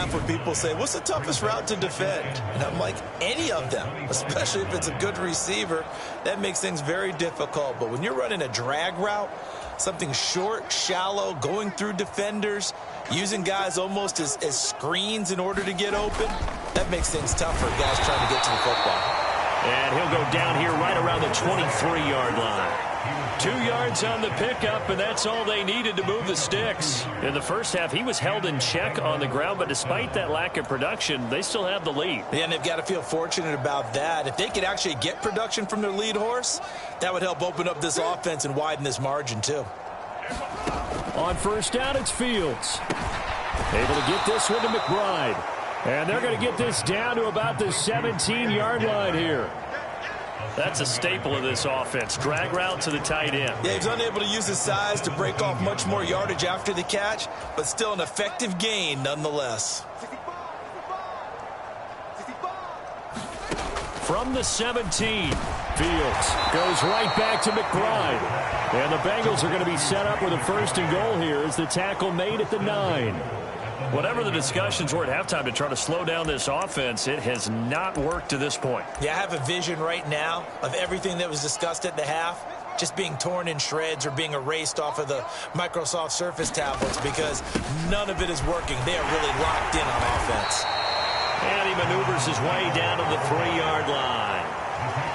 laugh when people say, what's the toughest route to defend? And I'm like, any of them, especially if it's a good receiver. That makes things very difficult. But when you're running a drag route, something short, shallow, going through defenders, using guys almost as screens in order to get open, that makes things tough for guys trying to get to the football. And he'll go down here right around the 23-yard line. 2 yards on the pickup, and that's all they needed to move the sticks. In the first half, he was held in check on the ground, but despite that lack of production, they still have the lead. Yeah, and they've got to feel fortunate about that. If they could actually get production from their lead horse, that would help open up this offense and widen this margin, too. On first down, it's Fields. Able to get this one to McBride. And they're going to get this down to about the 17-yard line here. That's a staple of this offense. Drag route to the tight end. Yeah, he's unable to use his size to break off much more yardage after the catch, but still an effective gain nonetheless. From the 17, Fields goes right back to McBride. And the Bengals are going to be set up with a first and goal here as the tackle made at the 9. Whatever the discussions were at halftime to try to slow down this offense, it has not worked to this point. Yeah, I have a vision right now of everything that was discussed at the half just being torn in shreds or being erased off of the Microsoft Surface tablets because none of it is working. They are really locked in on offense. And he maneuvers his way down to the 3-yard line.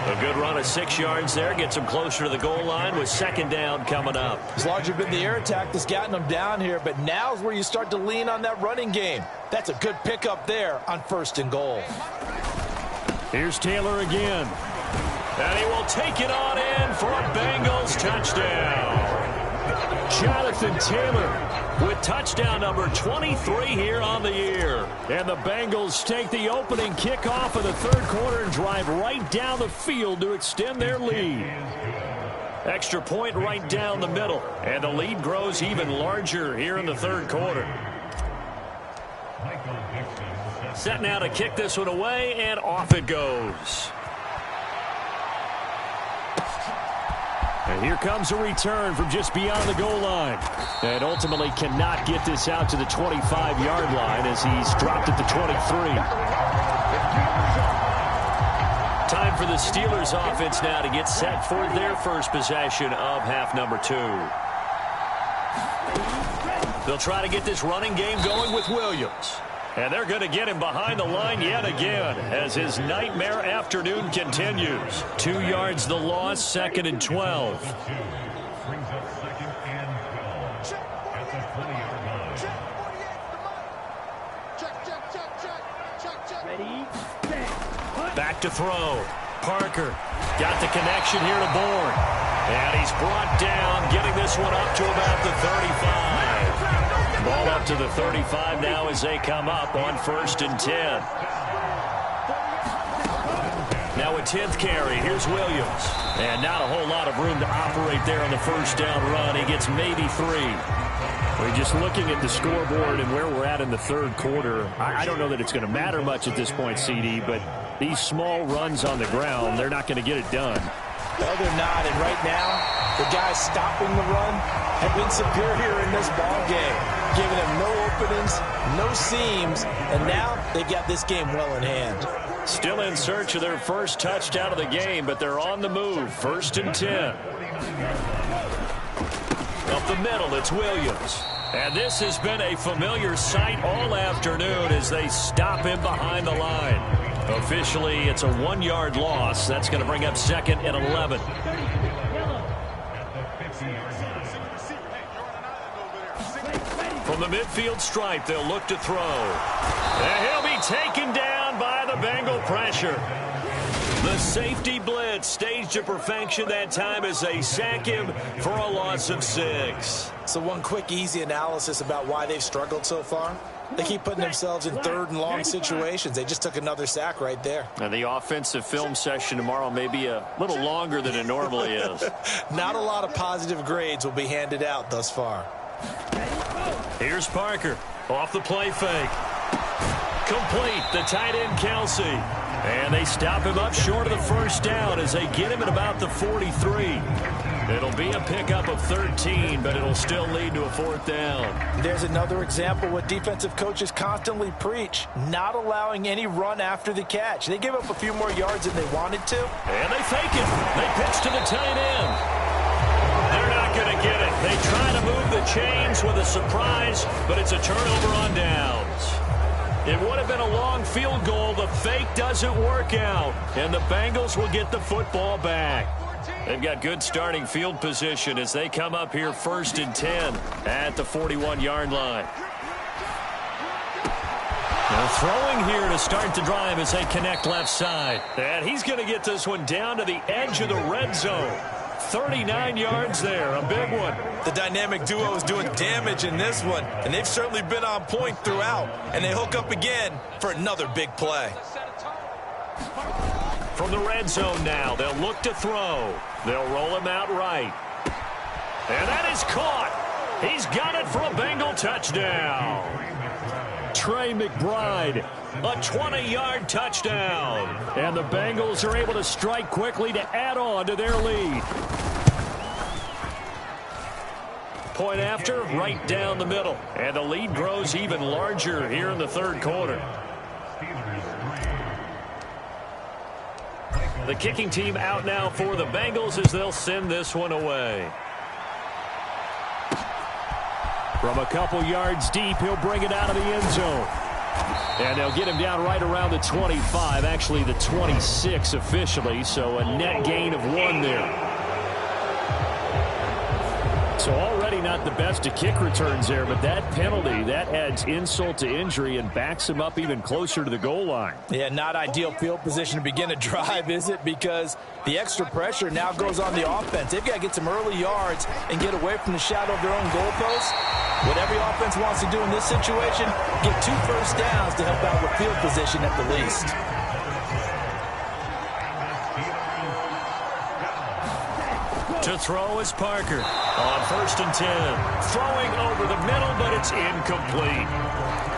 A good run of 6 yards there gets him closer to the goal line with second down coming up. It's largely been the air attack that's gotten them down here, but now's where you start to lean on that running game. That's a good pickup there on first and goal. Here's Taylor again. And he will take it on in for a Bengals touchdown. Jonathan Taylor with touchdown number 23 here on the year. And the Bengals take the opening kickoff of the third quarter and drive right down the field to extend their lead. Extra point right down the middle. And the lead grows even larger here in the third quarter. Set now to kick this one away, and off it goes. And here comes a return from just beyond the goal line. And ultimately cannot get this out to the 25-yard line as he's dropped at the 23. Time for the Steelers offense now to get set for their first possession of half number 2. They'll try to get this running game going with Williams. And they're going to get him behind the line yet again as his nightmare afternoon continues. 2 yards the loss, second and 12. Back to throw. Parker got the connection here to Bourne. And he's brought down, getting this one up to about the 35. Ball up to the 35 now as they come up on first and 10. Now a 10th carry. Here's Williams. And not a whole lot of room to operate there on the first down run. He gets maybe 3. We're just looking at the scoreboard and where we're at in the third quarter. I don't know that it's going to matter much at this point, CD, but these small runs on the ground, they're not going to get it done. No, they're not. And right now, the guys stopping the run have been superior in this ball game, giving them no openings, no seams, and now they got this game well in hand. Still in search of their first touchdown of the game, but they're on the move. First and 10. Up the middle, it's Williams. And this has been a familiar sight all afternoon as they stop him behind the line. Officially, it's a 1-yard loss. That's going to bring up second and 11. From the midfield stripe, they'll look to throw. And he'll be taken down by the Bengal pressure. The safety blitz staged to perfection that time as they sack him for a loss of 6. So one quick, easy analysis about why they've struggled so far. They keep putting themselves in third and long situations. They just took another sack right there. And the offensive film session tomorrow may be a little longer than it normally is. Not a lot of positive grades will be handed out thus far. Here's Parker off the play fake. complete. The tight end, Kelsey. And they stop him up short of the first down as they get him at about the 43. It'll be a pickup of 13, but it'll still lead to a 4th down. There's another example what defensive coaches constantly preach, not allowing any run after the catch. They give up a few more yards than they wanted to. And they fake it. They pitch to the tight end. They're not going to get it. They try to move the chains with a surprise, but it's a turnover on downs. It would have been a long field goal. The fake doesn't work out, and the Bengals will get the football back. They've got good starting field position as they come up here 1st and 10 at the 41-yard line. They're throwing here to start the drive as they connect left side. And he's going to get this one down to the edge of the red zone. 39 yards there, a big one. The dynamic duo is doing damage in this one, and they've certainly been on point throughout. And they hook up again for another big play. From the red zone now, they'll look to throw. They'll roll him out right. And that is caught. He's got it for a Bengal touchdown. Trey McBride, a 20-yard touchdown. And the Bengals are able to strike quickly to add on to their lead. Point after, right down the middle. And the lead grows even larger here in the 3rd quarter. The kicking team out now for the Bengals as they'll send this one away. From a couple yards deep, he'll bring it out of the end zone. And they'll get him down right around the 25, actually the 26 officially, so a net gain of 1 there. So already not the best of kick returns there, but that penalty, that adds insult to injury and backs him up even closer to the goal line. Yeah, not ideal field position to begin a drive, is it? Because the extra pressure now goes on the offense. They've got to get some early yards and get away from the shadow of their own goalposts. What every offense wants to do in this situation, get 2 first downs to help out with field position at the least. To throw is Parker on 1st and 10. Throwing over the middle, but it's incomplete.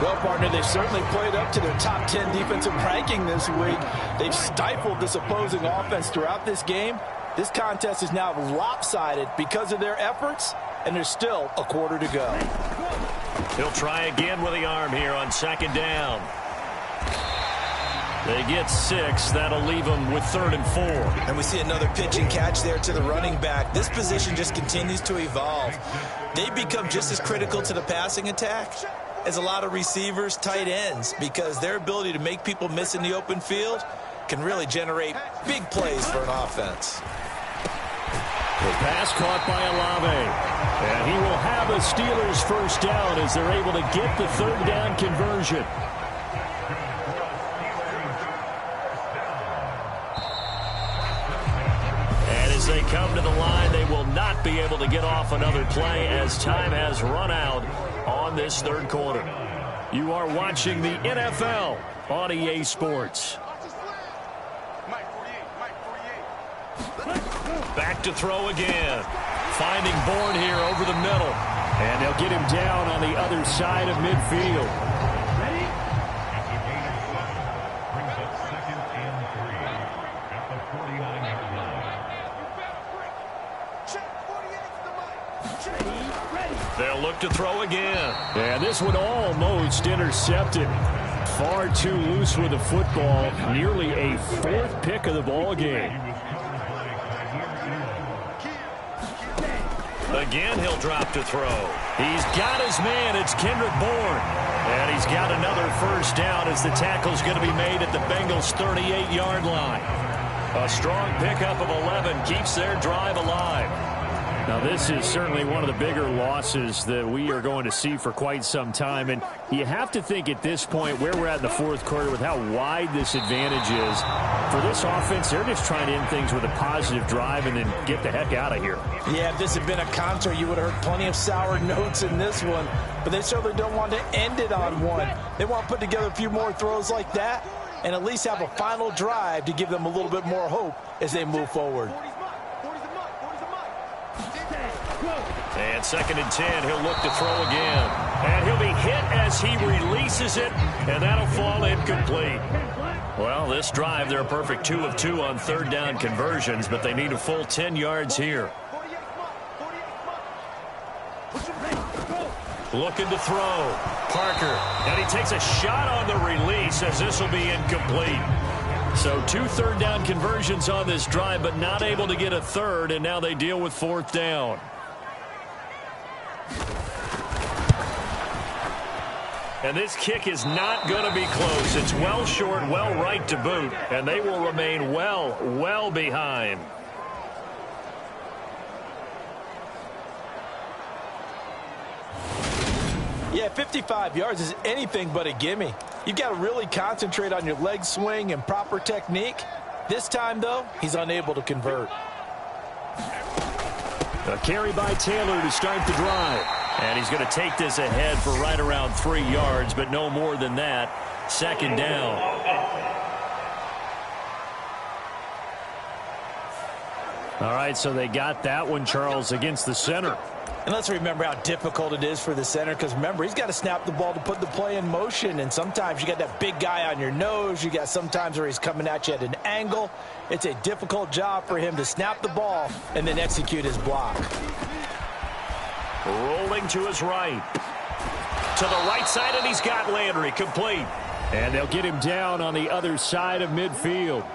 Well, partner, they've certainly played up to their top 10 defensive ranking this week. They've stifled this opposing offense throughout this game. This contest is now lopsided because of their efforts, and there's still a quarter to go. He'll try again with the arm here on 2nd down. They get 6. That'll leave them with 3rd and 4. And we see another pitch and catch there to the running back. This position just continues to evolve. They become just as critical to the passing attack as a lot of receivers, tight ends, because their ability to make people miss in the open field can really generate big plays for an offense. The pass caught by Olave. And he will have a Steelers 1st down as they're able to get the 3rd down conversion. As they come to the line, they will not be able to get off another play as time has run out on this 3rd quarter. You are watching the NFL on EA Sports. Back to throw again. Finding Bourne here over the middle. And they'll get him down on the other side of midfield. They'll look to throw again. And this one almost intercepted. Far too loose with the football. Nearly a 4th pick of the ball game. Again, he'll drop to throw. He's got his man. It's Kendrick Bourne. And he's got another 1st down as the tackle's going to be made at the Bengals' 38-yard line. A strong pickup of 11 keeps their drive alive. Now, this is certainly one of the bigger losses that we are going to see for quite some time. And you have to think at this point where we're at in the 4th quarter with how wide this advantage is. For this offense, they're just trying to end things with a positive drive and then get the heck out of here. Yeah, if this had been a concert, you would have heard plenty of sour notes in this one. But they certainly don't want to end it on one. They want to put together a few more throws like that and at least have a final drive to give them a little bit more hope as they move forward. And 2nd and 10, he'll look to throw again. And he'll be hit as he releases it, and that'll fall incomplete. Well, this drive, they're a perfect 2 of 2 on third down conversions, but they need a full 10 yards here. Looking to throw. Parker. And he takes a shot on the release as this will be incomplete. So 2 third down conversions on this drive, but not able to get a third, and now they deal with fourth down. And this kick is not going to be close. It's well short, well right to boot, and they will remain well behind. Yeah, 55 yards is anything but a gimme. You've got to really concentrate on your leg swing and proper technique. This time, though, he's unable to convert. A carry by Taylor to start the drive. And he's going to take this ahead for right around 3 yards, but no more than that. Second down. All right, so they got that one, Charles, against the center. And let's remember how difficult it is for the center, because remember, he's got to snap the ball to put the play in motion, and sometimes you got that big guy on your nose. You got sometimes where he's coming at you at an angle. It's a difficult job for him to snap the ball and then execute his block. Rolling to his right. To the right side, and he's got Landry complete. And they'll get him down on the other side of midfield.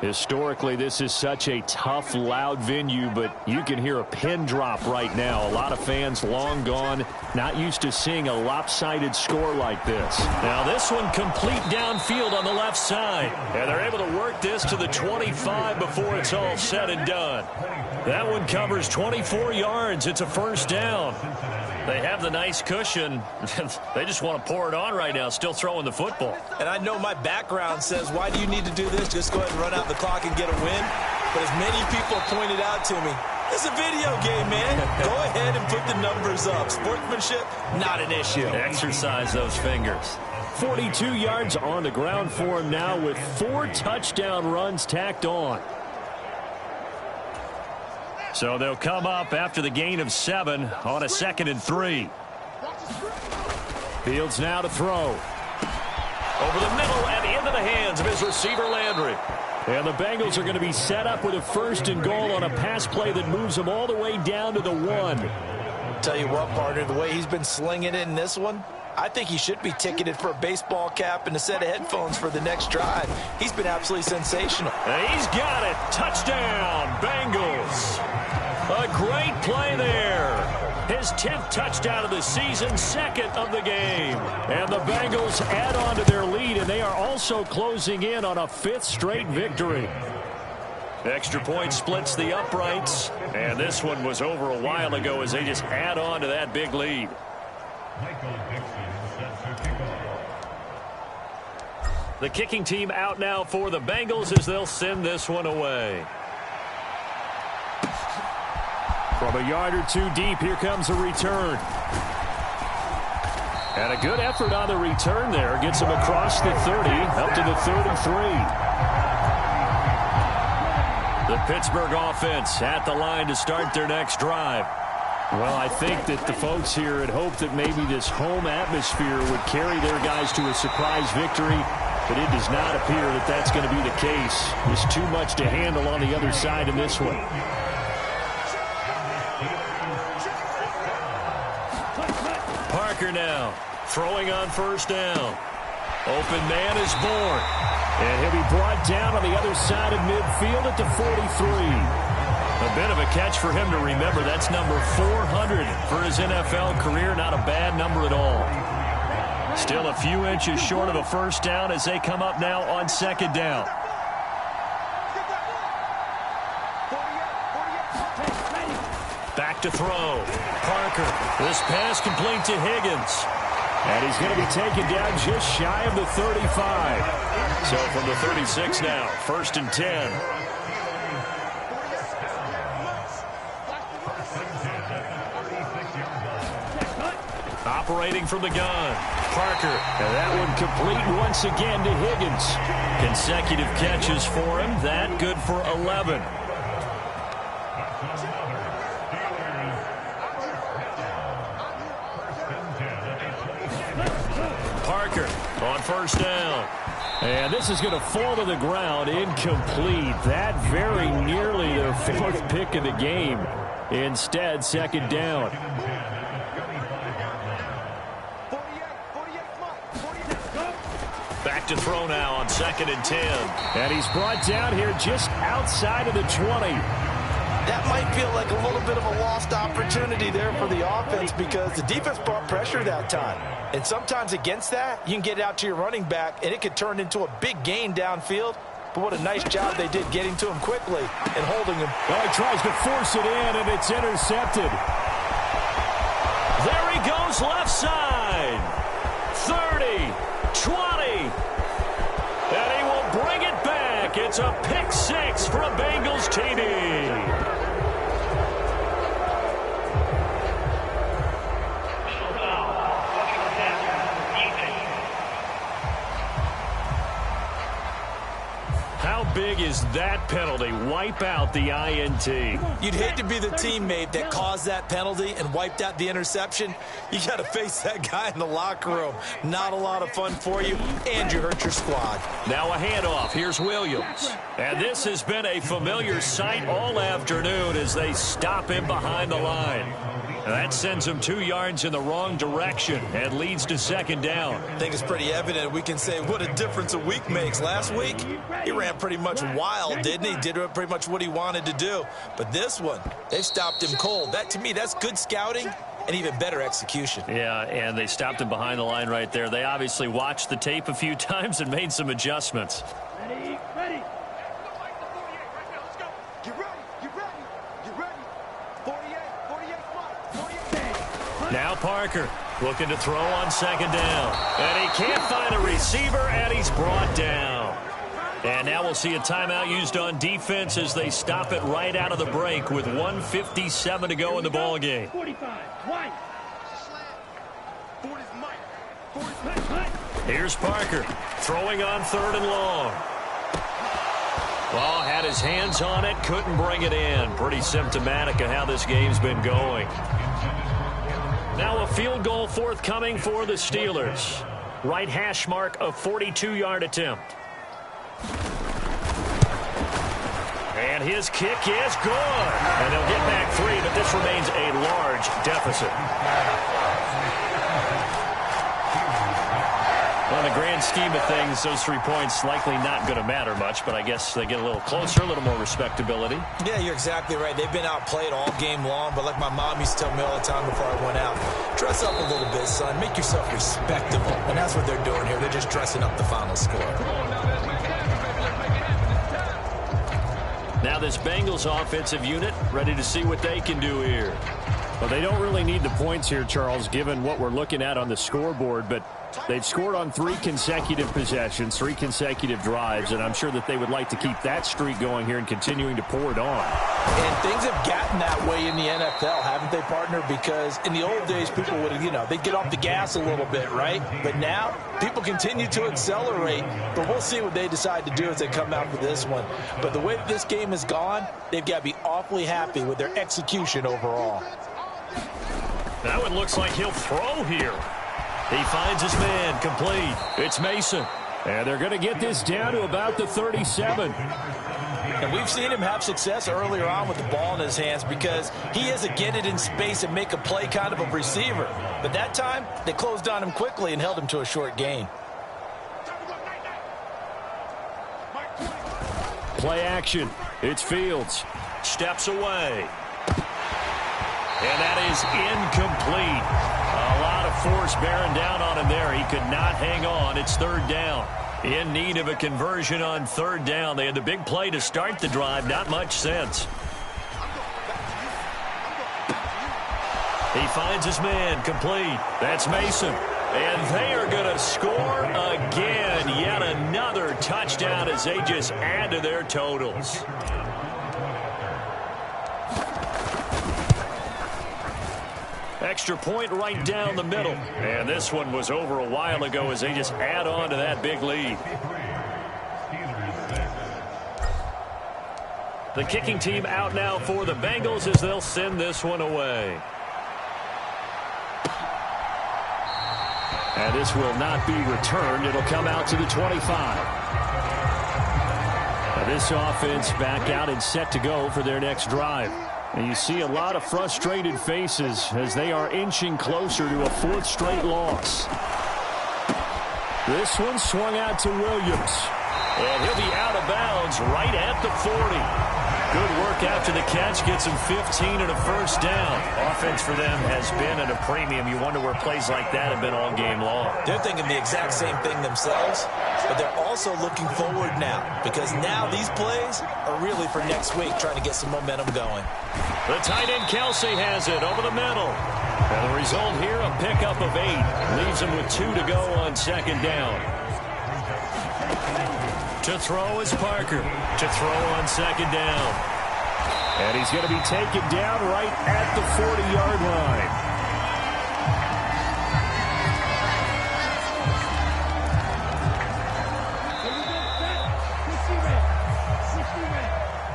Historically, this is such a tough, loud venue, but you can hear a pin drop right now. A lot of fans long gone, not used to seeing a lopsided score like this. Now this one complete downfield on the left side. And they're able to work this to the 25 before it's all said and done. That one covers 24 yards. It's a first down. They have the nice cushion. They just want to pour it on right now, still throwing the football. And I know my background says, why do you need to do this? Just go ahead and run out the clock and get a win. But as many people pointed out to me, it's a video game, man. Go ahead and put the numbers up. Sportsmanship, not an issue. Exercise those fingers. 42 yards on the ground for him now with 4 touchdown runs tacked on. So they'll come up after the gain of 7 on a 2nd and 3. Fields now to throw. Over the middle and into the hands of his receiver Landry. And the Bengals are going to be set up with a 1st and goal on a pass play that moves them all the way down to the 1. Tell you what, partner, the way he's been slinging it in this one, I think he should be ticketed for a baseball cap and a set of headphones for the next drive. He's been absolutely sensational. And he's got it. Touchdown, Bengals. A great play there. His 10th touchdown of the season, 2nd of the game. And the Bengals add on to their lead, and they are also closing in on a 5th straight victory. Extra point splits the uprights, and this one was over a while ago as they just add on to that big lead. The kicking team out now for the Bengals as they'll send this one away. From a yard or 2 deep, here comes a return. And a good effort on the return there. Gets him across the 30, up to the 33. The Pittsburgh offense at the line to start their next drive. Well, I think that the folks here had hoped that maybe this home atmosphere would carry their guys to a surprise victory, but it does not appear that that's going to be the case. There's too much to handle on the other side in this one. Parker now throwing on 1st down. Open man is born. And he'll be brought down on the other side of midfield at the 43. A bit of a catch for him to remember. That's number 400 for his NFL career. Not a bad number at all. Still a few inches short of a 1st down as they come up now on 2nd down. Back to throw. Parker. This pass complete to Higgins. And he's going to be taken down just shy of the 35. So from the 36 now, 1st and 10. Operating from the gun. Parker. And that one complete once again to Higgins. Consecutive catches for him. That good for 11. Parker on first down. And this is going to fall to the ground, incomplete. That very nearly their fourth pick of the game. Instead, second down. Back to throw now on 2nd and 10. And he's brought down here just outside of the 20. That might feel like a little bit of a lost opportunity there for the offense because the defense brought pressure that time. And sometimes against that, you can get it out to your running back, and it could turn into a big gain downfield. But what a nice job they did getting to him quickly and holding him. Well, he tries to force it in, and it's intercepted. There he goes left side. 30, 20. And he will bring it back. It's a pick six for a Bengals TD. How big is that penalty? Wipe out the INT. You'd hate to be the teammate that caused that penalty and wiped out the interception. You got to face that guy in the locker room. Not a lot of fun for you, and you hurt your squad. Now a handoff. Here's Williams. And this has been a familiar sight all afternoon as they stop him behind the line. And that sends him 2 yards in the wrong direction and leads to second down. I think it's pretty evident. We can say what a difference a week makes. Last week, he ran pretty much wild, didn't he? Did pretty much what he wanted to do. But this one, they stopped him cold. That, to me, that's good scouting and even better execution. Yeah, and they stopped him behind the line right there. They obviously watched the tape a few times and made some adjustments. Ready. Get ready. 48, Now Parker looking to throw on second down. And he can't find a receiver, and he's brought down. And now we'll see a timeout used on defense as they stop it right out of the break with 1:57 to go in the ball game. 45, White. Here's Parker throwing on 3rd and long. Well, had his hands on it, couldn't bring it in. Pretty symptomatic of how this game's been going. Now a field goal forthcoming for the Steelers. Right hash mark, a 42-yard attempt. And his kick is good. And they'll get back 3, but this remains a large deficit. Well, in the grand scheme of things, those 3 points likely not going to matter much, but I guess they get a little closer, a little more respectability. Yeah, you're exactly right. They've been outplayed all game long, but like my mom used to tell me all the time before I went out, dress up a little bit, son. Make yourself respectable. And that's what they're doing here. They're just dressing up the final score. Now this Bengals offensive unit ready to see what they can do here. Well, they don't really need the points here, Charles, given what we're looking at on the scoreboard, but they've scored on 3 consecutive possessions, 3 consecutive drives, and I'm sure that they would like to keep that streak going here and continuing to pour it on. And things have gotten that way in the NFL, haven't they, partner? Because in the old days, people would, they'd get off the gas a little bit, right? But now, people continue to accelerate, but we'll see what they decide to do as they come out for this one. But the way that this game has gone, they've got to be awfully happy with their execution overall. That one looks like he'll throw here. He finds his man complete. It's Mason. And they're going to get this down to about the 37. And we've seen him have success earlier on with the ball in his hands because he is a get it in space and make a play kind of a receiver. But that time, they closed on him quickly and held him to a short gain. Play action. It's Fields. Steps away. And that is incomplete. A lot of force bearing down on him there. He could not hang on. It's 3rd down. In need of a conversion on 3rd down. They had the big play to start the drive. Not much sense. He finds his man complete. That's Mason. And they are going to score again. Yet another touchdown as they just add to their totals. Extra point right down the middle. And this one was over a while ago as they just add on to that big lead. The kicking team out now for the Bengals as they'll send this one away. And this will not be returned. It'll come out to the 25. Now this offense back out and set to go for their next drive. And you see a lot of frustrated faces as they are inching closer to a fourth straight loss. This one swung out to Williams. And he'll be out of bounds right at the 40. Good work after the catch. Gets him 15 and a first down. Offense for them has been at a premium. You wonder where plays like that have been all game long. They're thinking the exact same thing themselves, but they're also looking forward now because now these plays are really for next week, trying to get some momentum going. The tight end Kelsey has it over the middle. And the result here, a pickup of 8. Leaves him with 2 to go on second down. To throw is Parker. To throw on second down. And he's going to be taken down right at the 40-yard line.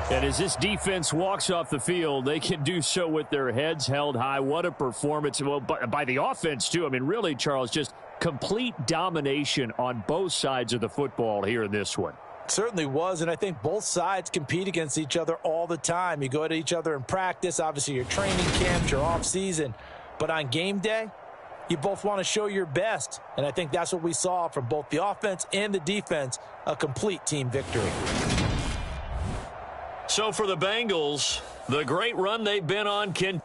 And as this defense walks off the field, they can do so with their heads held high. What a performance. Well, by the offense, too. I mean, really, Charles, just complete domination on both sides of the football here in this one. Certainly was, and I think both sides compete against each other all the time. You go at each other in practice, obviously your training camps, your off-season. But on game day, you both want to show your best. And I think that's what we saw from both the offense and the defense, a complete team victory. So for the Bengals, the great run they've been on can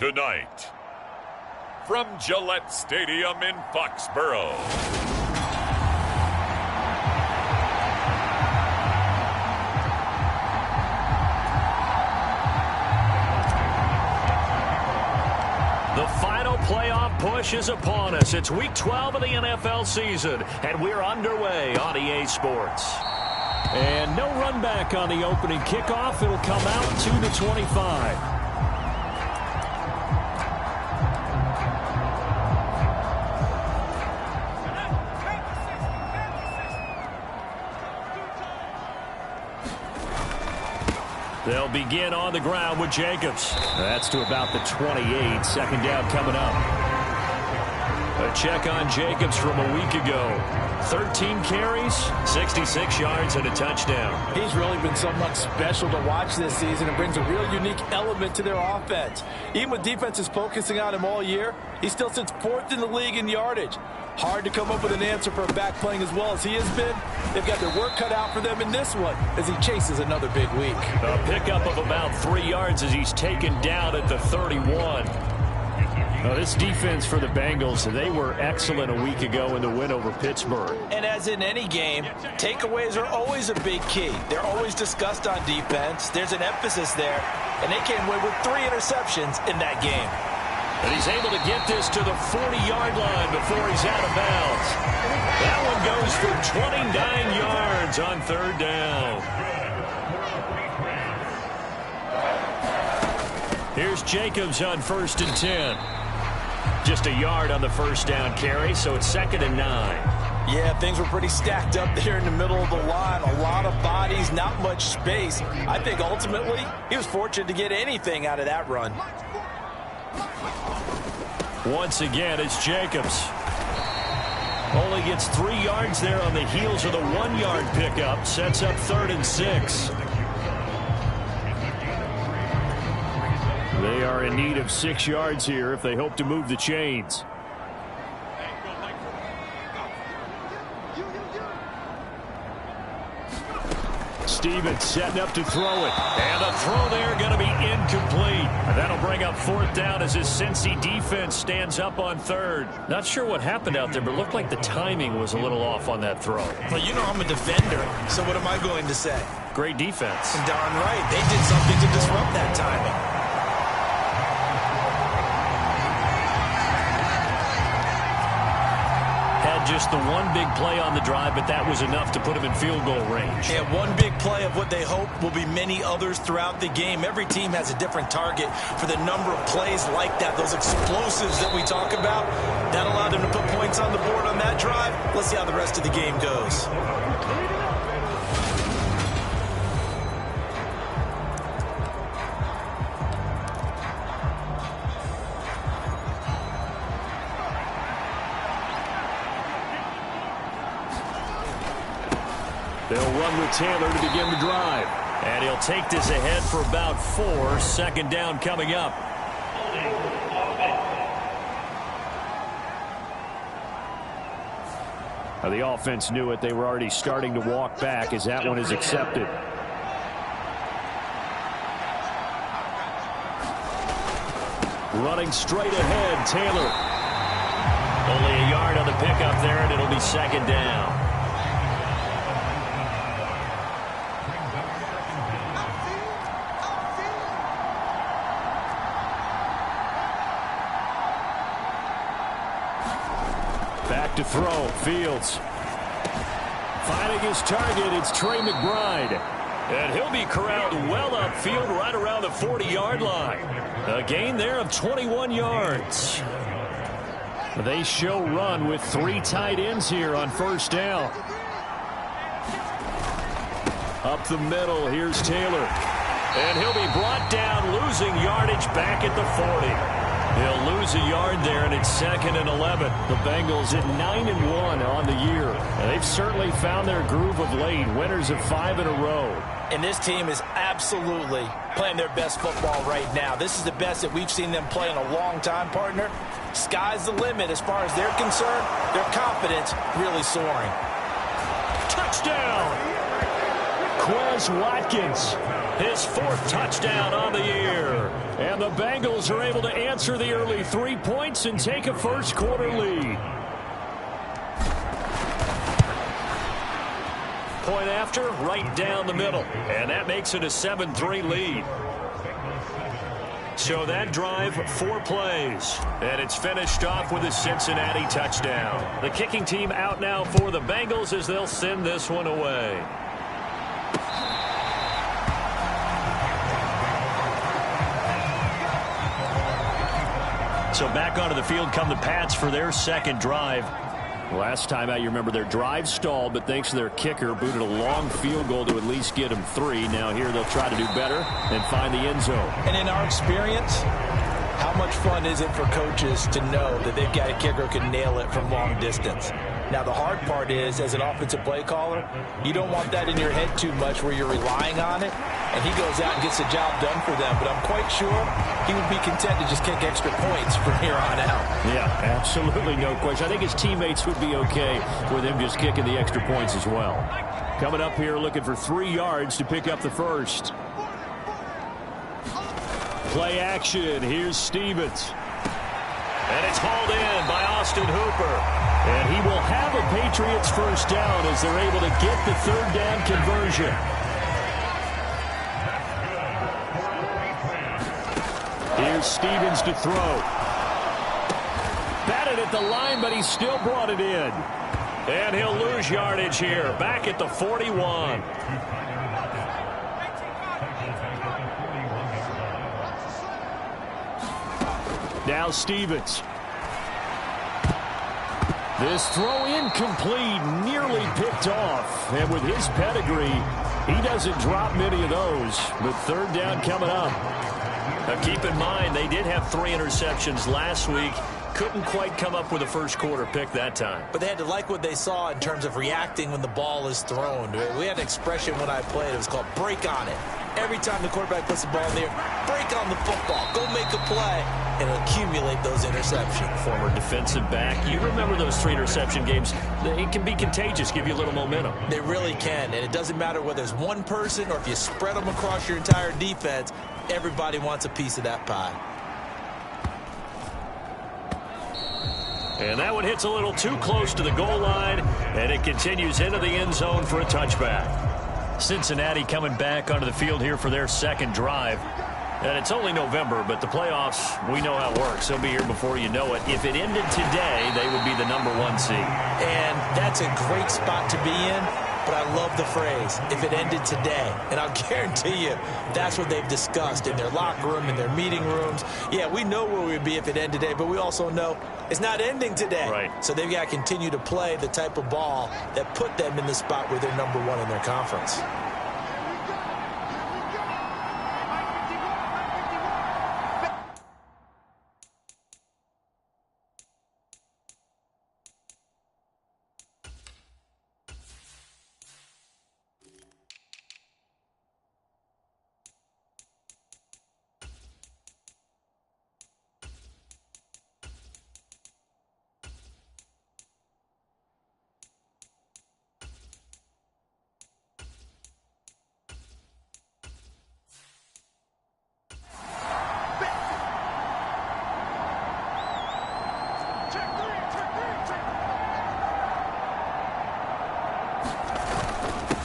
tonight, from Gillette Stadium in Foxborough, the final playoff push is upon us. It's Week 12 of the NFL season, and we're underway on EA Sports. And no run back on the opening kickoff. It'll come out 2-25. They'll begin on the ground with Jacobs. That's to about the 28. Second down coming up. A check on Jacobs from a week ago. 13 carries, 66 yards, and a touchdown. He's really been somewhat special to watch this season and brings a real unique element to their offense. Even with defenses focusing on him all year, he still sits fourth in the league in yardage. Hard to come up with an answer for a back playing as well as he has been. They've got their work cut out for them in this one as he chases another big week. A pickup of about 3 yards as he's taken down at the 31. Well, this defense for the Bengals, they were excellent a week ago in the win over Pittsburgh. And as in any game, takeaways are always a big key. They're always discussed on defense. There's an emphasis there, and they came away with 3 interceptions in that game. And he's able to get this to the 40-yard line before he's out of bounds. That one goes for 29 yards on third down. Here's Jacobs on 1st and 10. Just a yard on the first down carry, so it's 2nd and 9. Yeah, things were pretty stacked up there in the middle of the line. A lot of bodies, not much space. I think ultimately he was fortunate to get anything out of that run. Once again, it's Jacobs. Only gets 3 yards there on the heels of the 1-yard pickup. Sets up 3rd and 6. They are in need of 6 yards here if they hope to move the chains. Stevens setting up to throw it. And the throw there going to be incomplete. And that'll bring up 4th down as his Cincy defense stands up on 3rd. Not sure what happened out there, but it looked like the timing was a little off on that throw. Well, you know I'm a defender, so what am I going to say? Great defense. And darn right, they did something to disrupt that timing. Just the one big play on the drive, but that was enough to put him in field goal range. Yeah, one big play of what they hope will be many others throughout the game. Every team has a different target for the number of plays like that, those explosives that we talk about. That allowed them to put points on the board on that drive. Let's see how the rest of the game goes. They'll run with Taylor to begin the drive. And he'll take this ahead for about 4. 2nd down coming up. Now, the offense knew it. They were already starting to walk back as that one is accepted. Running straight ahead, Taylor. Only a yard on the pickup there, and it'll be 2nd down. Back to throw. Fields. Finding his target, it's Trey McBride. And he'll be corralled well upfield right around the 40-yard line. A gain there of 21 yards. They show run with 3 tight ends here on 1st down. Up the middle, here's Taylor. And he'll be brought down, losing yardage back at the 40. He'll lose a yard there, and it's 2nd and 11. The Bengals at 9-1 on the year. And they've certainly found their groove of late. Winners of 5 in a row. And this team is absolutely playing their best football right now. This is the best that we've seen them play in a long time, partner. Sky's the limit as far as they're concerned. Their confidence really soaring. Touchdown! Quez Watkins, his 4th touchdown on the year. And the Bengals are able to answer the early 3 points and take a first-quarter lead. Point after, right down the middle. And that makes it a 7-3 lead. So that drive, 4 plays. And it's finished off with a Cincinnati touchdown. The kicking team out now for the Bengals as they'll send this one away. So back onto the field come the Pats for their second drive. Last time out, you remember their drive stalled, but thanks to their kicker, booted a long field goal to at least get them 3. Now here they'll try to do better and find the end zone. And in our experience, how much fun is it for coaches to know that they've got a kicker who can nail it from long distance? Now, the hard part is, as an offensive play caller, you don't want that in your head too much where you're relying on it, and he goes out and gets the job done for them. But I'm quite sure he would be content to just kick extra points from here on out. Yeah, absolutely no question. I think his teammates would be okay with him just kicking the extra points as well. Coming up here looking for 3 yards to pick up the first. Play action. Here's Stevens. And it's hauled in by Austin Hooper. And he will have a Patriots first down as they're able to get the 3rd down conversion. Here's Stevens to throw. Batted at the line, but he still brought it in. And he'll lose yardage here, back at the 41. Now Stevens. This throw incomplete, nearly picked off. And with his pedigree, he doesn't drop many of those. But 3rd down coming up. Now keep in mind, they did have 3 interceptions last week. Couldn't quite come up with a first-quarter pick that time. But they had to like what they saw in terms of reacting when the ball is thrown. We had an expression when I played. It was called break on it. Every time the quarterback puts the ball in the air, break on the football. Go make a play and accumulate those interceptions. Former defensive back. You remember those 3 interception games. It can be contagious, give you a little momentum. They really can, and it doesn't matter whether it's one person or if you spread them across your entire defense. Everybody wants a piece of that pie. And that one hits a little too close to the goal line, and it continues into the end zone for a touchback. Cincinnati coming back onto the field here for their second drive. And it's only November, but the playoffs, we know how it works. They'll be here before you know it. If it ended today, they would be the #1 seed. And that's a great spot to be in, but I love the phrase, if it ended today. And I'll guarantee you, that's what they've discussed in their locker room, in their meeting rooms. Yeah, we know where we'd be if it ended today, but we also know it's not ending today. Right. So they've got to continue to play the type of ball that put them in the spot where they're #1 in their conference.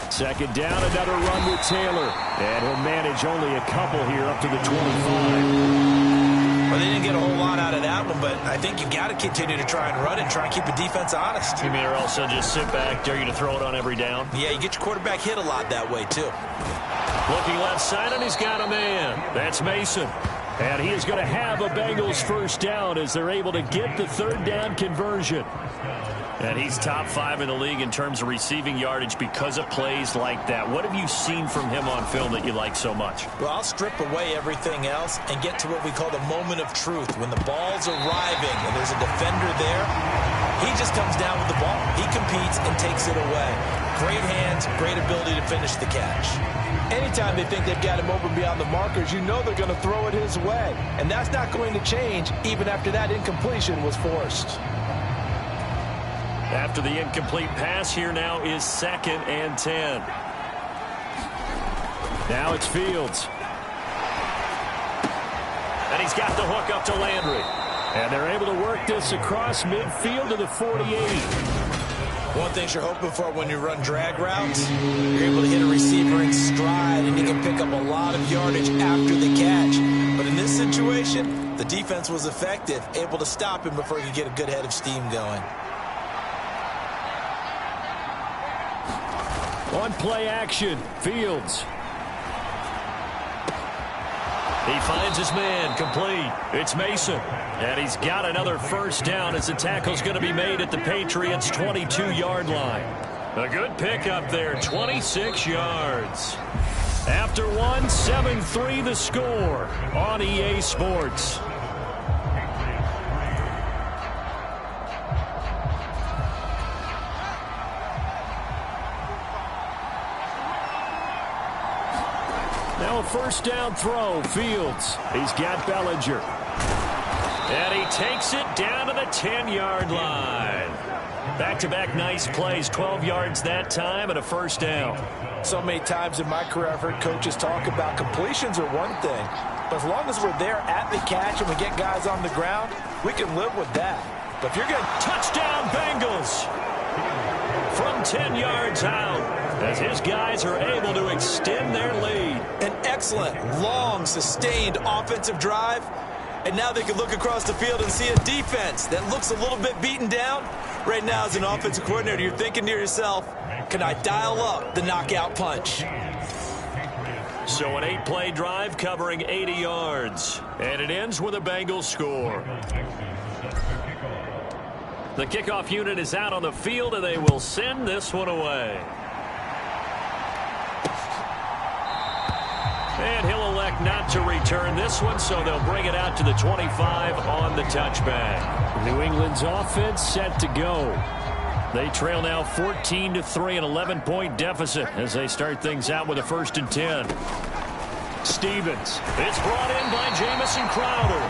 Second down, another run with Taylor. And he'll manage only a couple here up to the 25. Well, they didn't get a whole lot out of that one, but I think you've got to continue to try and run and try and keep the defense honest. You mean or else they'll just sit back, dare you to throw it on every down? Yeah, you get your quarterback hit a lot that way, too. Looking left side, and he's got a man. That's Mason. And he is going to have a Bengals first down as they're able to get the 3rd down conversion. And he's top 5 in the league in terms of receiving yardage because of plays like that. What have you seen from him on film that you like so much? Well, I'll strip away everything else and get to what we call the moment of truth. When the ball's arriving and there's a defender there, he just comes down with the ball. He competes and takes it away. Great hands, great ability to finish the catch. Anytime they think they've got him over beyond the markers, you know they're going to throw it his way. And that's not going to change even after that incompletion was forced. After the incomplete pass, here now is 2nd and 10. Now it's Fields. And he's got the hook up to Landry. And they're able to work this across midfield to the 48. One thing you're hoping for when you run drag routes, you're able to hit a receiver in stride and you can pick up a lot of yardage after the catch. But in this situation, the defense was effective, able to stop him before he could get a good head of steam going. On play action, Fields. He finds his man, complete. It's Mason. And he's got another first down as the tackle's going to be made at the Patriots' 22-yard line. A good pickup there, 26 yards. After one, 7-3 the score on EA Sports. Now a first down throw, Fields. He's got Bellinger. And he takes it down to the 10-yard line. Back-to-back nice plays, 12 yards that time and a first down. So many times in my career I've heard coaches talk about completions are one thing, but as long as we're there at the catch and we get guys on the ground, we can live with that. But if you're going to touchdown Bengals from 10 yards out, as his guys are able to extend their lead. An excellent, long, sustained offensive drive. And now they can look across the field and see a defense that looks a little bit beaten down. Right now, as an offensive coordinator, you're thinking to yourself, can I dial up the knockout punch? So an 8-play drive covering 80 yards. And it ends with a Bengals score. The kickoff unit is out on the field, and they will send this one away. And he'll elect not to return this one, so they'll bring it out to the 25 on the touchback. New England's offense set to go. They trail now 14-3, an 11-point deficit as they start things out with a 1st and 10. Stevens. It's brought in by Jamison Crowder.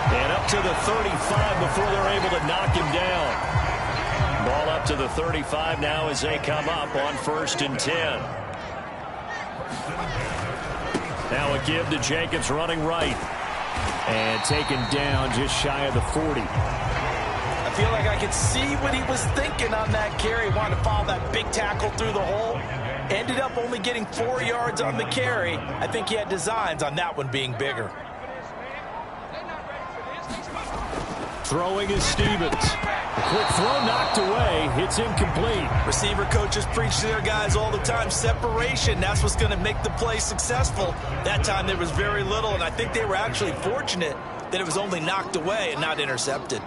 And up to the 35 before they're able to knock him down. Ball up to the 35 now as they come up on 1st and 10. Now a give to Jacobs running right. And taken down just shy of the 40. I feel like I could see what he was thinking on that carry. Wanted to follow that big tackle through the hole. Ended up only getting 4 yards on the carry. I think he had designs on that one being bigger. Throwing is Stevens. A quick throw knocked away. It's incomplete. Receiver coaches preach to their guys all the time. Separation, that's what's going to make the play successful. That time there was very little, and I think they were actually fortunate that it was only knocked away and not intercepted.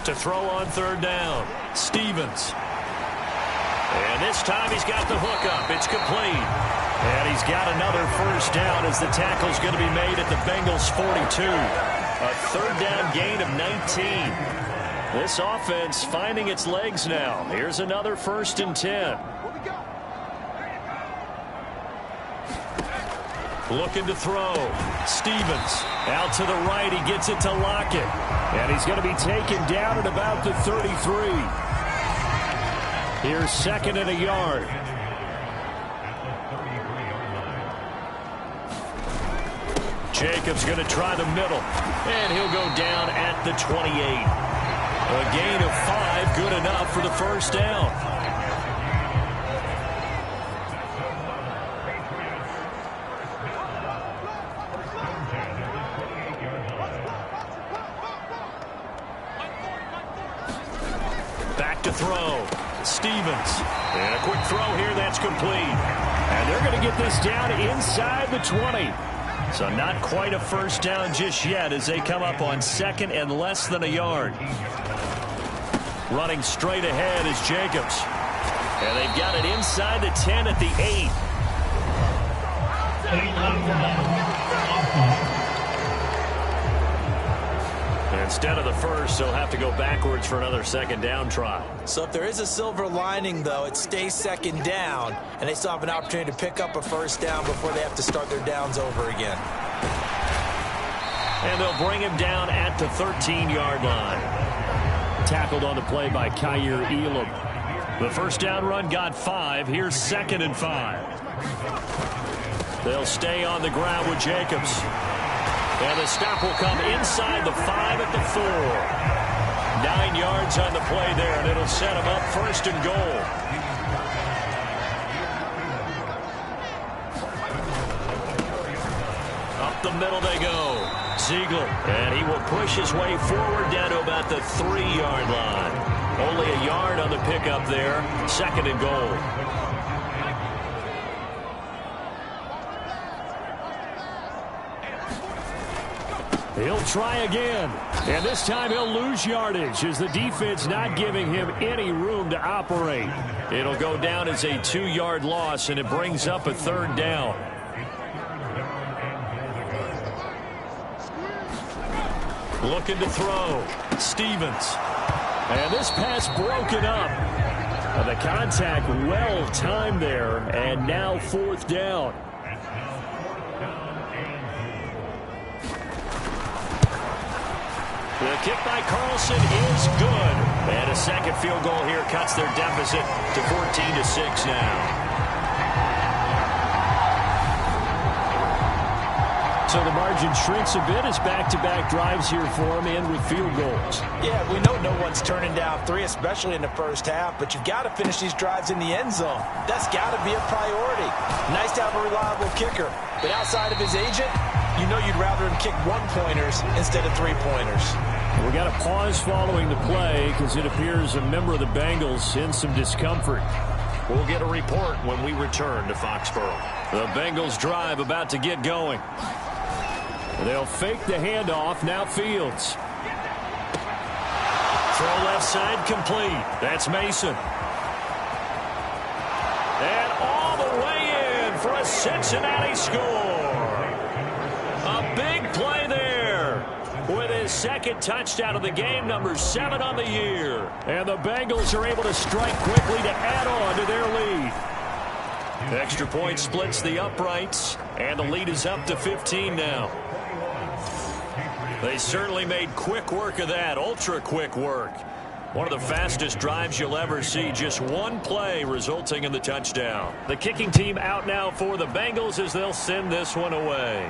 To throw on 3rd down, Stevens. And this time he's got the hook up. It's complete. And he's got another first down as the tackle's going to be made at the Bengals' 42. A 3rd down gain of 19. This offense finding its legs now. Here's another 1st and 10. Looking to throw. Stevens out to the right. He gets it to Lockett. And he's going to be taken down at about the 33. Here's 2nd and a yard. Jacobs going to try the middle. And he'll go down at the 28. A gain of 5, good enough for the first down. Back to throw. Stevens. And a quick throw here that's complete. And they're going to get this down inside the 20. So not quite a first down just yet as they come up on 2nd and less than a yard. Running straight ahead is Jacobs. And they've got it inside the 10 at the 8. Instead of the first, they'll have to go backwards for another 2nd down try. So if there is a silver lining, though, it stays 2nd down, and they still have an opportunity to pick up a first down before they have to start their downs over again. And they'll bring him down at the 13-yard line. tackled on the play by Kaiir Elam. The first down run got 5. Here's 2nd and 5. They'll stay on the ground with Jacobs. And the stop will come inside the 5 at the 4. 9 yards on the play there, and it'll set them up 1st and goal. Up the middle they go. Ziegler, and he will push his way forward down to about the 3-yard line. Only a yard on the pickup there. 2nd and goal. He'll try again. And this time he'll lose yardage as the defense not giving him any room to operate. It'll go down as a 2-yard loss, and it brings up a 3rd down. Looking to throw. Stevens. And this pass broken up. The contact well timed there, and now 4th down. The kick by Carlson is good. And a 2nd field goal here cuts their deficit to 14-6 now. So the margin shrinks a bit as back-to-back drives here for them and with field goals. Yeah, we know no one's turning down 3, especially in the first half, but you've got to finish these drives in the end zone. That's got to be a priority. Nice to have a reliable kicker, but outside of his agent, you know you'd rather him kick 1-pointers instead of 3-pointers. We got a pause following the play because it appears a member of the Bengals in some discomfort. We'll get a report when we return to Foxborough. The Bengals drive about to get going. They'll fake the handoff. Now Fields. Throw left side complete. That's Mason. And all the way in for a Cincinnati score. A big play there with his 2nd touchdown of the game, number 7 on the year. And the Bengals are able to strike quickly to add on to their lead. Extra point splits the uprights, and the lead is up to 15 now. They certainly made quick work of that, ultra-quick work. One of the fastest drives you'll ever see, just 1 play resulting in the touchdown. The kicking team out now for the Bengals as they'll send this one away.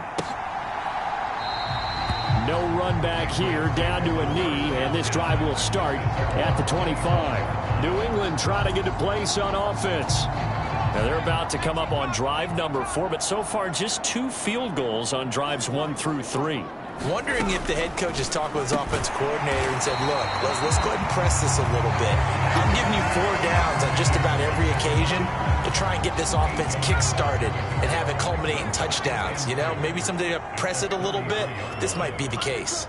No run back here, down to a knee, and this drive will start at the 25. New England trying to get a place on offense. Now they're about to come up on drive number 4, but so far just 2 field goals on drives 1 through 3. Wondering if the head coach has talked with his offense coordinator and said, look, let's go ahead and press this a little bit. I'm giving you 4 downs on just about every occasion to try and get this offense kick-started and have it culminate in touchdowns. You know, maybe someday to press it a little bit. This might be the case.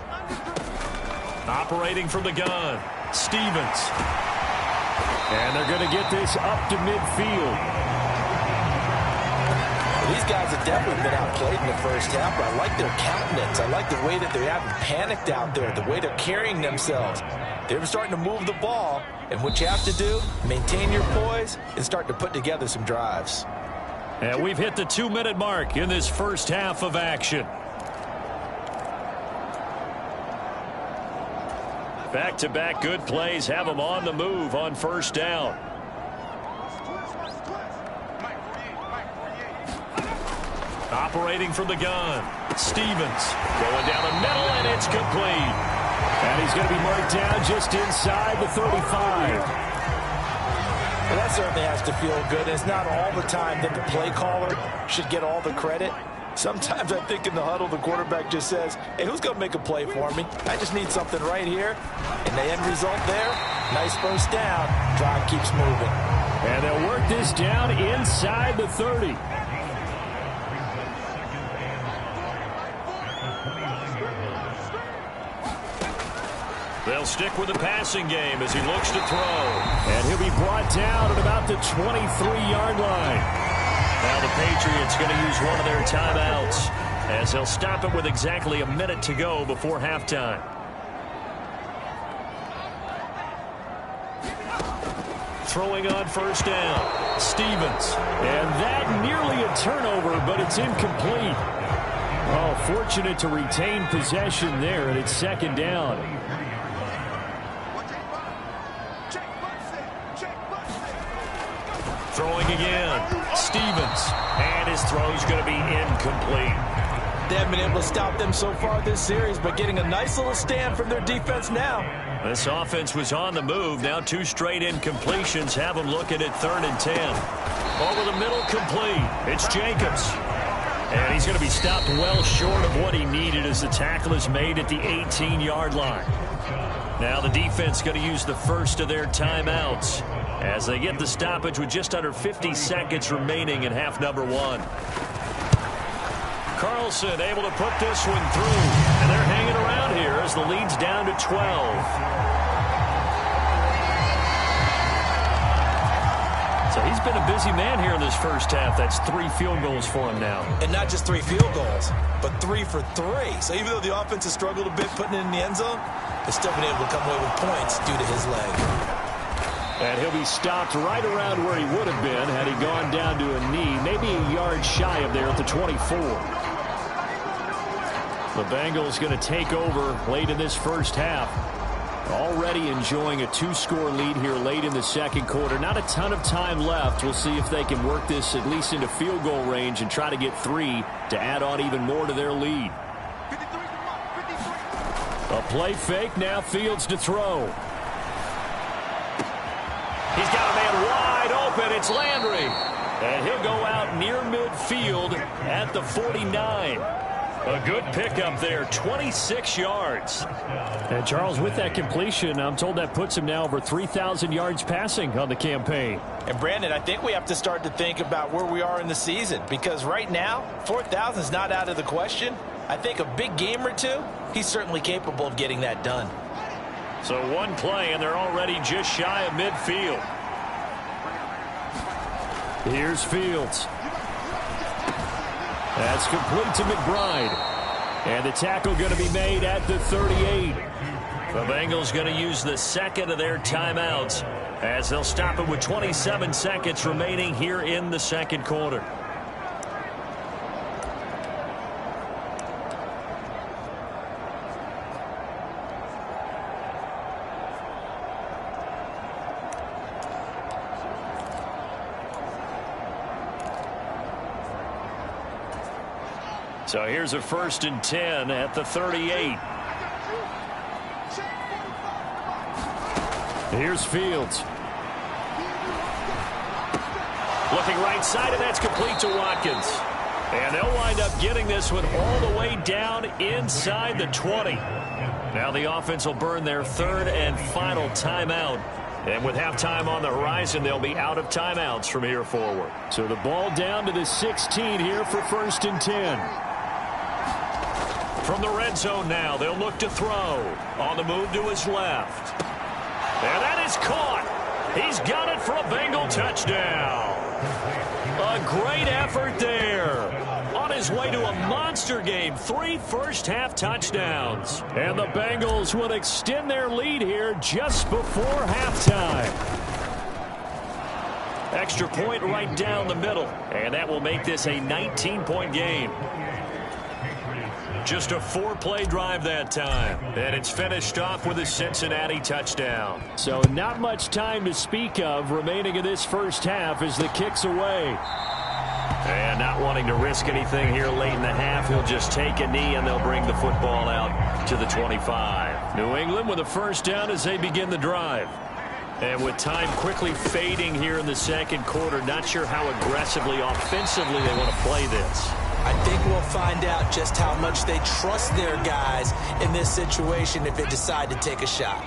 Operating from the gun, Stevens. And they're going to get this up to midfield. These guys have definitely been outplayed in the first half, but I like their countenance. I like the way that they haven't panicked out there, the way they're carrying themselves. They're starting to move the ball, and what you have to do, maintain your poise and start to put together some drives. And we've hit the 2-minute mark in this first half of action. Back-to-back good plays have them on the move on first down. Operating from the gun, Stevens going down the middle, and it's complete. And he's going to be marked down just inside the 35. Well, that certainly has to feel good. It's not all the time that the play caller should get all the credit. Sometimes I think in the huddle, the quarterback just says, hey, who's going to make a play for me? I just need something right here. And the end result there, nice first down. Drive keeps moving. And they'll work this down inside the 30. They'll stick with the passing game as he looks to throw. And he'll be brought down at about the 23-yard line. Now the Patriots going to use one of their timeouts as they'll stop it with exactly a minute to go before halftime. Throwing on first down, Stevens. And that nearly a turnover, but it's incomplete. Oh, fortunate to retain possession there, and it's second down. Throwing again. Stevens. And his throw's going to be incomplete. They haven't been able to stop them so far this series, but getting a nice little stand from their defense now. This offense was on the move. Now 2 straight incompletions have them looking at 3rd and 10. Over the middle, complete. It's Jacobs. And he's going to be stopped well short of what he needed as the tackle is made at the 18-yard line. Now the defense going to use the first of their timeouts as they get the stoppage with just under 50 seconds remaining in half number 1. Carlson able to put this one through. And they're hanging around here as the lead's down to 12. So he's been a busy man here in this first half. That's 3 field goals for him now. And not just 3 field goals, but 3 for 3. So even though the offense has struggled a bit putting it in the end zone, they've still been able to come away with points due to his leg. And he'll be stopped right around where he would have been had he gone down to a knee, maybe a yard shy of there at the 24. The Bengals going to take over late in this first half. Already enjoying a 2-score lead here late in the second quarter. Not a ton of time left. We'll see if they can work this at least into field goal range and try to get 3 to add on even more to their lead. A play fake. Now Fields to throw. He's got a man wide open. It's Landry. And he'll go out near midfield at the 49. A good pickup there, 26 yards. And Charles, with that completion, I'm told that puts him now over 3,000 yards passing on the campaign. And Brandon, I think we have to start to think about where we are in the season, because right now 4,000 is not out of the question. I think a big game or 2, he's certainly capable of getting that done. So 1 play, and they're already just shy of midfield. Here's Fields. That's complete to McBride. And the tackle going to be made at the 38. The Bengals going to use the second of their timeouts as they'll stop it with 27 seconds remaining here in the second quarter. So here's a 1st and 10 at the 38. Here's Fields. Looking right side, and that's complete to Watkins. And they'll wind up getting this one all the way down inside the 20. Now the offense will burn their 3rd and final timeout. And with halftime on the horizon, they'll be out of timeouts from here forward. So the ball down to the 16 here for 1st and 10. From the red zone now, they'll look to throw. On the move to his left. And that is caught. He's got it for a Bengal touchdown. A great effort there. On his way to a monster game. 3 first-half touchdowns. And the Bengals will extend their lead here just before halftime. Extra point right down the middle. And that will make this a 19-point game. Just a 4-play drive that time. And it's finished off with a Cincinnati touchdown. So not much time to speak of remaining in this first half as the kick's away. And not wanting to risk anything here late in the half, he'll just take a knee and they'll bring the football out to the 25. New England with a first down as they begin the drive. And with time quickly fading here in the second quarter, not sure how aggressively, offensively they want to play this. I think we'll find out just how much they trust their guys in this situation if they decide to take a shot.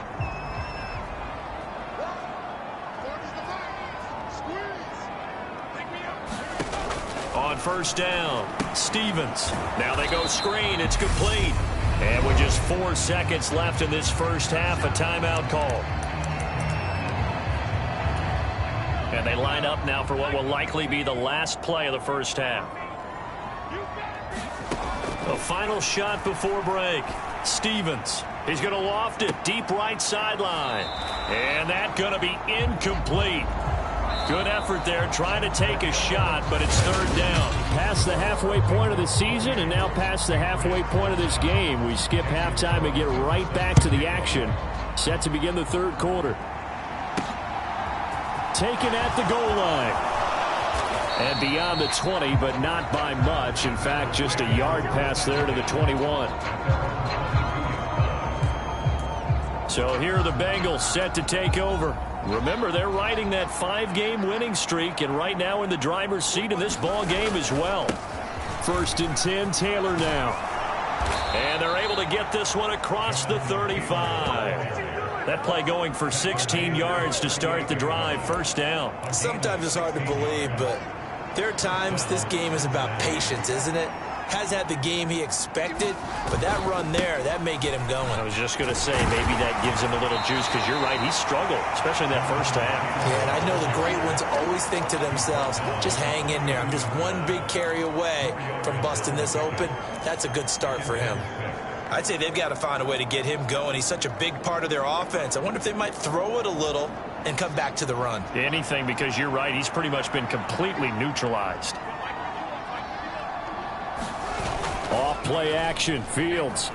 On first down, Stevens. Now they go screen. It's complete. And with just 4 seconds left in this first half, a timeout call. And they line up now for what will likely be the last play of the first half. A final shot before break. Stevens. He's going to loft it deep right sideline. And that's going to be incomplete. Good effort there trying to take a shot, but it's 3rd down. Past the halfway point of the season and now past the halfway point of this game. We skip halftime and get right back to the action. Set to begin the 3rd quarter. Taken at the goal line. And beyond the 20, but not by much. In fact, just a yard pass there to the 21. So here are the Bengals set to take over. Remember, they're riding that 5-game winning streak, and right now in the driver's seat in this ball game as well. 1st and 10, Taylor now. And they're able to get this one across the 35. That play going for 16 yards to start the drive. 1st down. Sometimes it's hard to believe, but there are times this game is about patience, isn't it? Has had the game he expected, but that run there, that may get him going. I was just going to say, maybe that gives him a little juice, because you're right, he struggled, especially in that 1st half. Yeah, and I know the great ones always think to themselves, just hang in there. I'm just one big carry away from busting this open. That's a good start for him. I'd say they've got to find a way to get him going. He's such a big part of their offense. I wonder if they might throw it a little and come back to the run. Anything, because you're right, he's pretty much been completely neutralized. Off play action, Fields.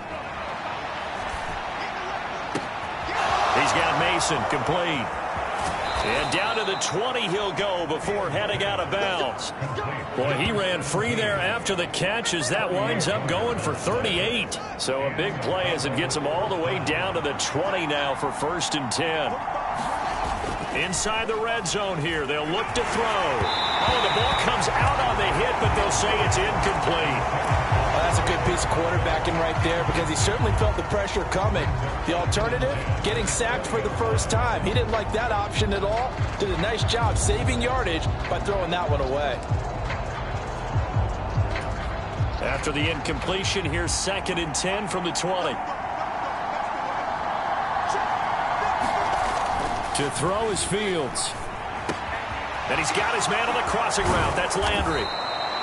He's got Mason complete. And down to the 20 he'll go before heading out of bounds. Boy, he ran free there after the catch as that winds up going for 38. So a big play as it gets him all the way down to the 20 now for 1st and 10. Inside the red zone here, they'll look to throw. Oh, the ball comes out on the hit, but they'll say it's incomplete. Well, that's a good piece of quarterbacking right there, because he certainly felt the pressure coming. The alternative, getting sacked for the 1st time. He didn't like that option at all. Did a nice job saving yardage by throwing that one away. After the incompletion, here's 2nd and 10 from the 20. To throw is Fields. And he's got his man on the crossing route. That's Landry.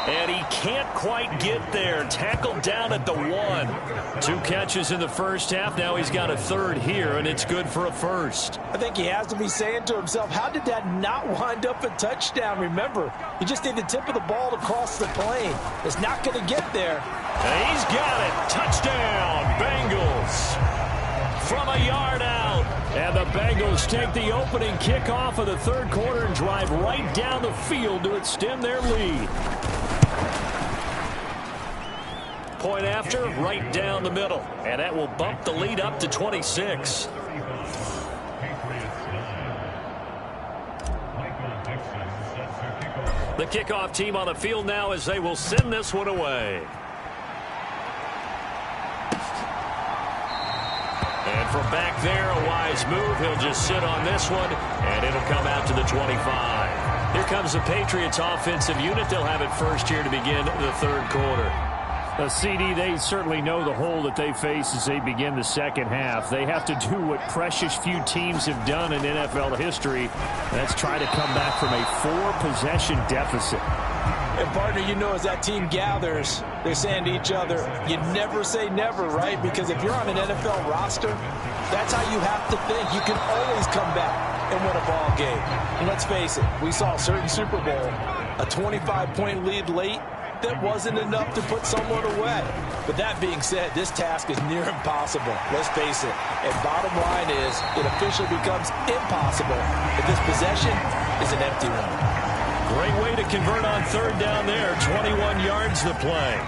And he can't quite get there. Tackled down at the 1. 2 catches in the 1st half. Now he's got a 3rd here, and it's good for a 1st. I think he has to be saying to himself, how did that not wind up a touchdown? Remember, he just did the tip of the ball to cross the plane. It's not going to get there. And he's got it. Touchdown, Bengals. From a yard out. And the Bengals take the opening kickoff of the 3rd quarter and drive right down the field to extend their lead. Point after, right down the middle. And that will bump the lead up to 26. The kickoff team on the field now as they will send this one away. And from back there, a wise move. He'll just sit on this one, and it'll come out to the 25. Here comes the Patriots offensive unit. They'll have it first here to begin the 3rd quarter. CD, they certainly know the hole that they face as they begin the 2nd half. They have to do what precious few teams have done in NFL history. That's try to come back from a 4-possession deficit. And, partner, you know, as that team gathers, they're saying to each other, you never say never, right? Because if you're on an NFL roster, that's how you have to think. You can always come back and win a ball game. And let's face it, we saw a certain Super Bowl, a 25-point lead late, that wasn't enough to put someone away. But that being said, this task is near impossible. Let's face it. And bottom line is, it officially becomes impossible if this possession is an empty one. Great way to convert on 3rd down there. 21 yards to play.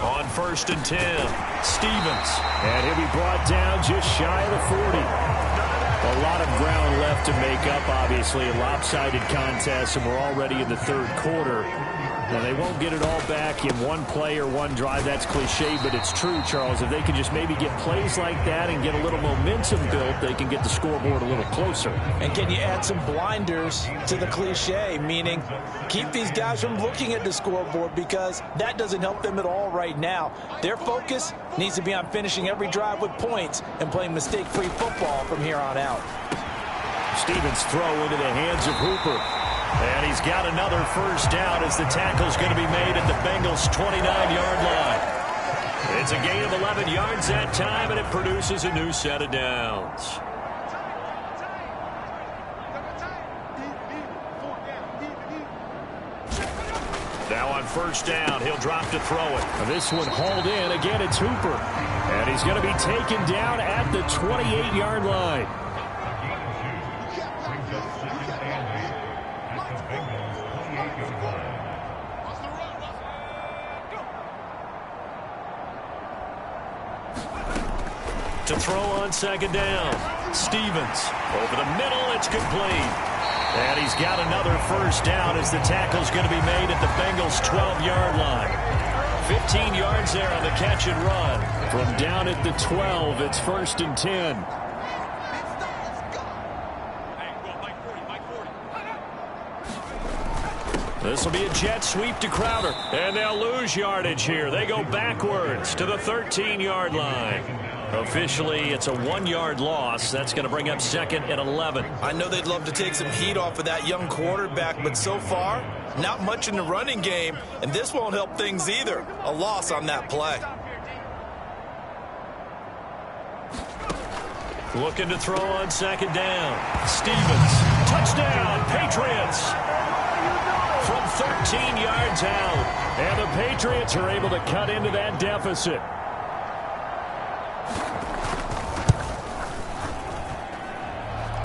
On 1st and 10, Stevens. And he'll be brought down just shy of the 40. A lot of ground left to make up, obviously. A lopsided contest, and we're already in the 3rd quarter. Now, they won't get it all back in one play or one drive. That's cliche, but it's true, Charles. If they can just maybe get plays like that and get a little momentum built, they can get the scoreboard a little closer. And can you add some blinders to the cliche, meaning keep these guys from looking at the scoreboard, because that doesn't help them at all right now. Their focus needs to be on finishing every drive with points and playing mistake-free football from here on out. Stevens throw into the hands of Hooper. And he's got another 1st down as the tackle's going to be made at the Bengals' 29-yard line. It's a gain of 11 yards that time, and it produces a new set of downs. Now on first down, he'll drop to throw it. This one hauled in. Again, it's Hooper. And he's going to be taken down at the 28-yard line. To throw on second down. Stevens over the middle. It's complete. And he's got another first down as the tackle's going to be made at the Bengals' 12-yard line. 15 yards there on the catch and run. From down at the 12, it's 1st and 10. This will be a jet sweep to Crowder. And they'll lose yardage here. They go backwards to the 13-yard line. Officially, it's a 1-yard loss. That's going to bring up 2nd and 11. I know they'd love to take some heat off of that young quarterback, but so far, not much in the running game, and this won't help things either. A loss on that play. Looking to throw on second down. Stevens, touchdown, Patriots. From 13 yards out. And the Patriots are able to cut into that deficit.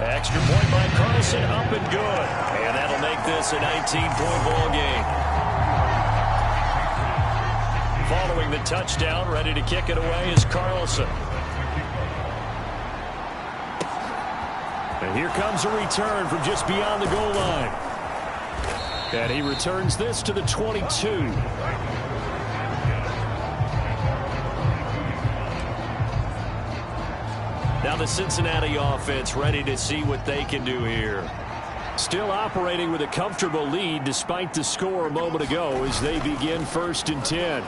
Extra point by Carlson, up and good. And that'll make this a 19-point ball game. Following the touchdown, ready to kick it away is Carlson. And here comes a return from just beyond the goal line. And he returns this to the 22. Now the Cincinnati offense ready to see what they can do here. Still operating with a comfortable lead despite the score a moment ago as they begin 1st and 10.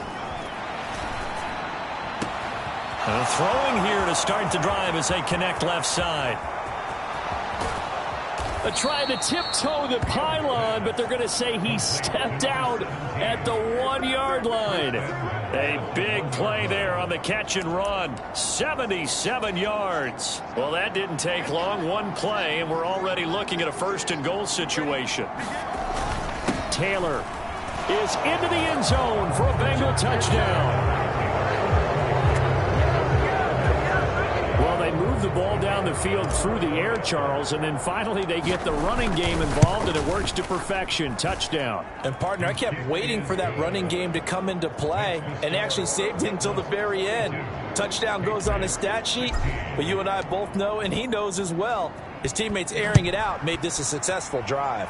Throwing here to start the drive as they connect left side. Trying to tiptoe the pylon, but they're going to say he stepped out at the 1-yard line. A big play there on the catch and run. 77 yards. Well, that didn't take long. One play, and we're already looking at a 1st and goal situation. Taylor is into the end zone for a Bengal touchdown. Well, they move the ball down the field through the air, Charles, and then finally they get the running game involved, and it works to perfection. Touchdown. And, partner, I kept waiting for that running game to come into play and actually saved it until the very end. Touchdown goes on his stat sheet, but you and I both know, and he knows as well, his teammates airing it out made this a successful drive.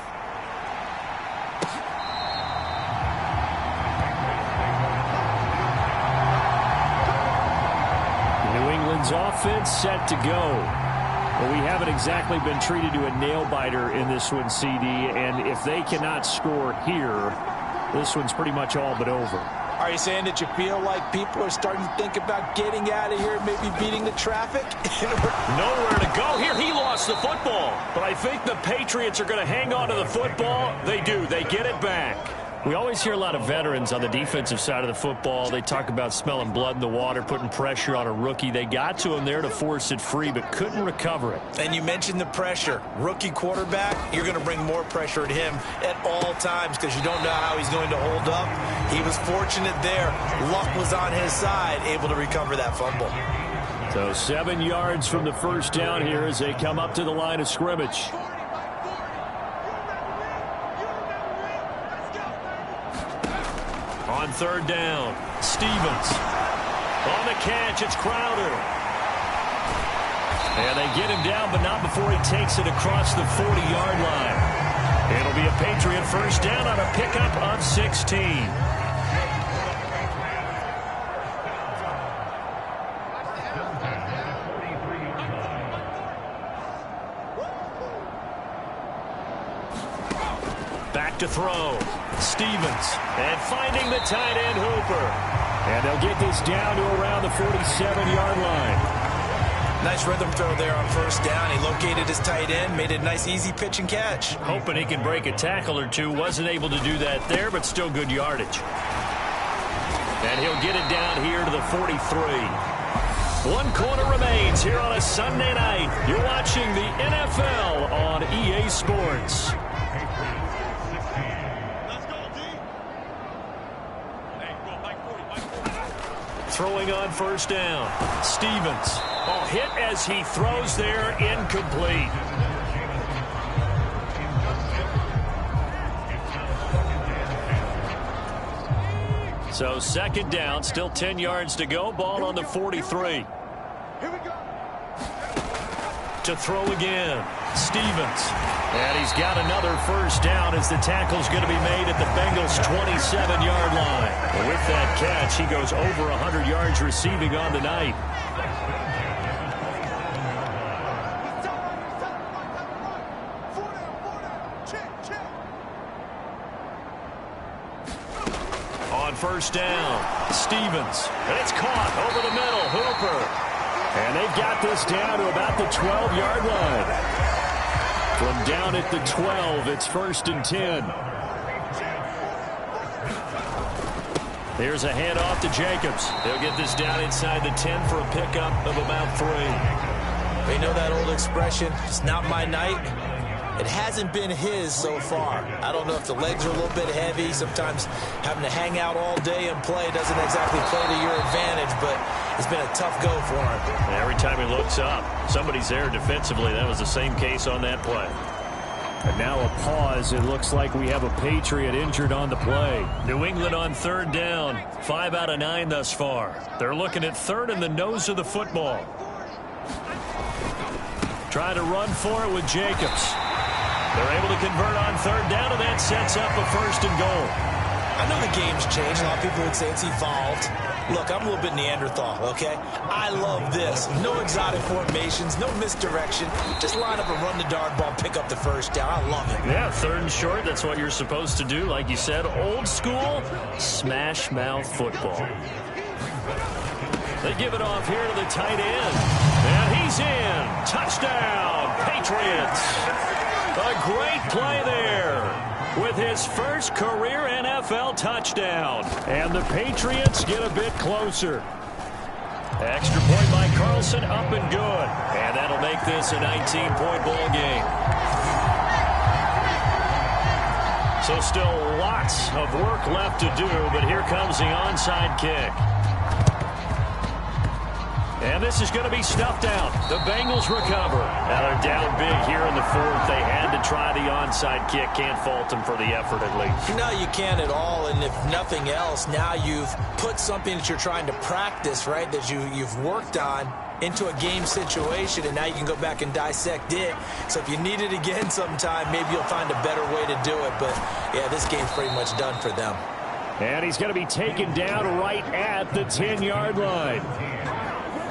Offense set to go. But we haven't exactly been treated to a nail-biter in this one, CD, and if they cannot score here, this one's pretty much all but over. Are you saying that you feel like people are starting to think about getting out of here and maybe beating the traffic? Nowhere to go here. He lost the football. But I think the Patriots are going to hang on to the football. They do. They get it back. We always hear a lot of veterans on the defensive side of the football. They talk about smelling blood in the water, putting pressure on a rookie. They got to him there to force it free, but couldn't recover it. And you mentioned the pressure. Rookie quarterback, you're going to bring more pressure at him at all times because you don't know how he's going to hold up. He was fortunate there. Luck was on his side, able to recover that fumble. So 7 yards from the first down here as they come up to the line of scrimmage. On third down, Stevens. On the catch, it's Crowder. And they get him down, but not before he takes it across the 40-yard line. It'll be a Patriot first down on a pickup of 16. Back to throw. Stevens. And finding the tight end, Hooper. And they'll get this down to around the 47-yard line. Nice rhythm throw there on first down. He located his tight end, made it a nice easy pitch and catch. Hoping he can break a tackle or two. Wasn't able to do that there, but still good yardage. And he'll get it down here to the 43. 1 quarter remains here on a Sunday night. You're watching the NFL on EA Sports. Throwing on first down. Stevens. Oh, hit as he throws there, incomplete. So second down, still 10 yards to go. Ball on the 43. Here we go. To throw again. Stevens. And he's got another first down as the tackle's going to be made at the Bengals' 27-yard line. And with that catch, he goes over 100 yards receiving on the night. On first down, Stevens. And it's caught over the middle. Hooper. And they've got this down to about the 12-yard line. From down at the 12, it's 1st and 10. Here's a handoff to Jacobs. They'll get this down inside the 10 for a pickup of about 3. They know that old expression, it's not my night. It hasn't been his so far. I don't know if the legs are a little bit heavy. Sometimes having to hang out all day and play doesn't exactly play to your advantage, but it's been a tough go for him. And every time he looks up, somebody's there defensively. That was the same case on that play. And now a pause. It looks like we have a Patriot injured on the play. New England on third down. 5 out of 9 thus far. They're looking at third in the nose of the football. Trying to run for it with Jacobs. They're able to convert on third down, and that sets up a 1st and goal. I know the game's changed. A lot of people would say it's evolved. Look, I'm a little bit Neanderthal, okay? I love this. No exotic formations, no misdirection. Just line up and run the dart ball, pick up the first down. I love it. Yeah, 3rd and short, that's what you're supposed to do. Like you said, old school, smash mouth football. They give it off here to the tight end. And he's in. Touchdown, Patriots. A great play there with his first career NFL touchdown. And the Patriots get a bit closer. Extra point by Carlson, up and good. And that'll make this a 19-point ball game. So still lots of work left to do, but here comes the onside kick. And this is going to be stuffed out. The Bengals recover. Now they're down big here in the 4th. They had to try the onside kick. Can't fault them for the effort at least. No, you can't at all. And if nothing else, now you've put something that you're trying to practice, right, that you've worked on into a game situation, and now you can go back and dissect it. So if you need it again sometime, maybe you'll find a better way to do it. But, yeah, this game's pretty much done for them. And he's going to be taken down right at the 10-yard line.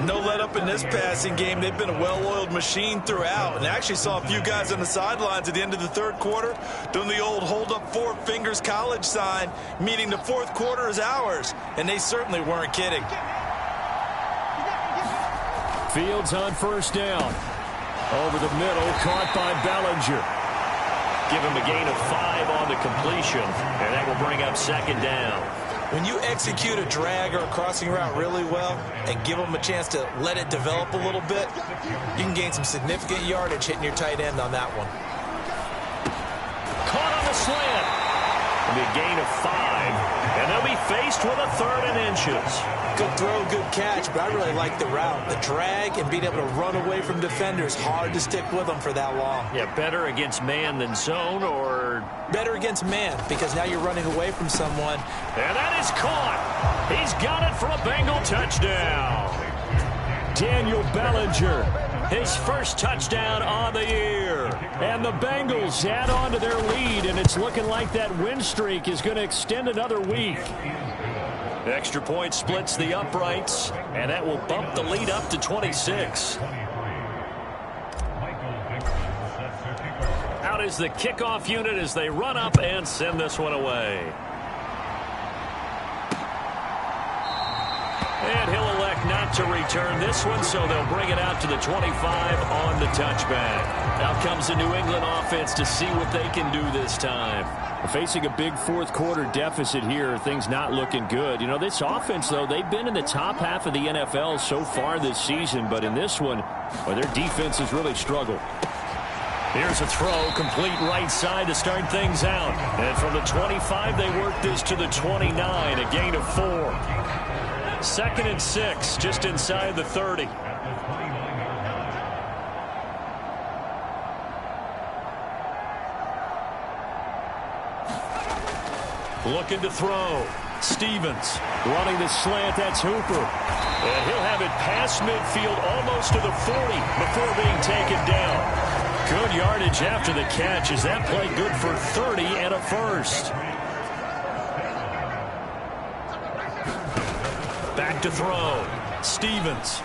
No let up in this passing game. They've been a well-oiled machine throughout. And I actually saw a few guys on the sidelines at the end of the 3rd quarter doing the old hold up 4 fingers college sign, meaning the 4th quarter is ours. And they certainly weren't kidding. Fields on first down. Over the middle, caught by Bellinger. Give him a gain of 5 on the completion. And that will bring up 2nd down. When you execute a drag or a crossing route really well and give them a chance to let it develop a little bit, you can gain some significant yardage hitting your tight end on that one. Caught on the slant. It'll be a gain of 5. And they'll be faced with a 3rd and inches. Good throw, good catch, but I really like the route. The drag and being able to run away from defenders, hard to stick with them for that long. Yeah, better against man than zone, or better against man, because now you're running away from someone. And that is caught. He's got it for a Bengal touchdown. Daniel Bellinger, his first touchdown on the year. And the Bengals add on to their lead, and it's looking like that win streak is going to extend another week. Extra point splits the uprights, and that will bump the lead up to 26. Out is the kickoff unit as they run up and send this one away. And he'll elect not to return this one, so they'll bring it out to the 25 on the touchback. Out comes the New England offense to see what they can do this time. Facing a big 4th quarter deficit here, things not looking good. You know, this offense, though, they've been in the top half of the NFL so far this season, but in this one, well, their defense has really struggled. Here's a throw, complete right side to start things out. And from the 25, they work this to the 29, a gain of 4. 2nd and 6, just inside the 30. Looking to throw. Stevens running the slant. That's Hooper. And he'll have it past midfield almost to the 40 before being taken down. Good yardage after the catch. Is that play good for 30 and a first? Back to throw. Stevens.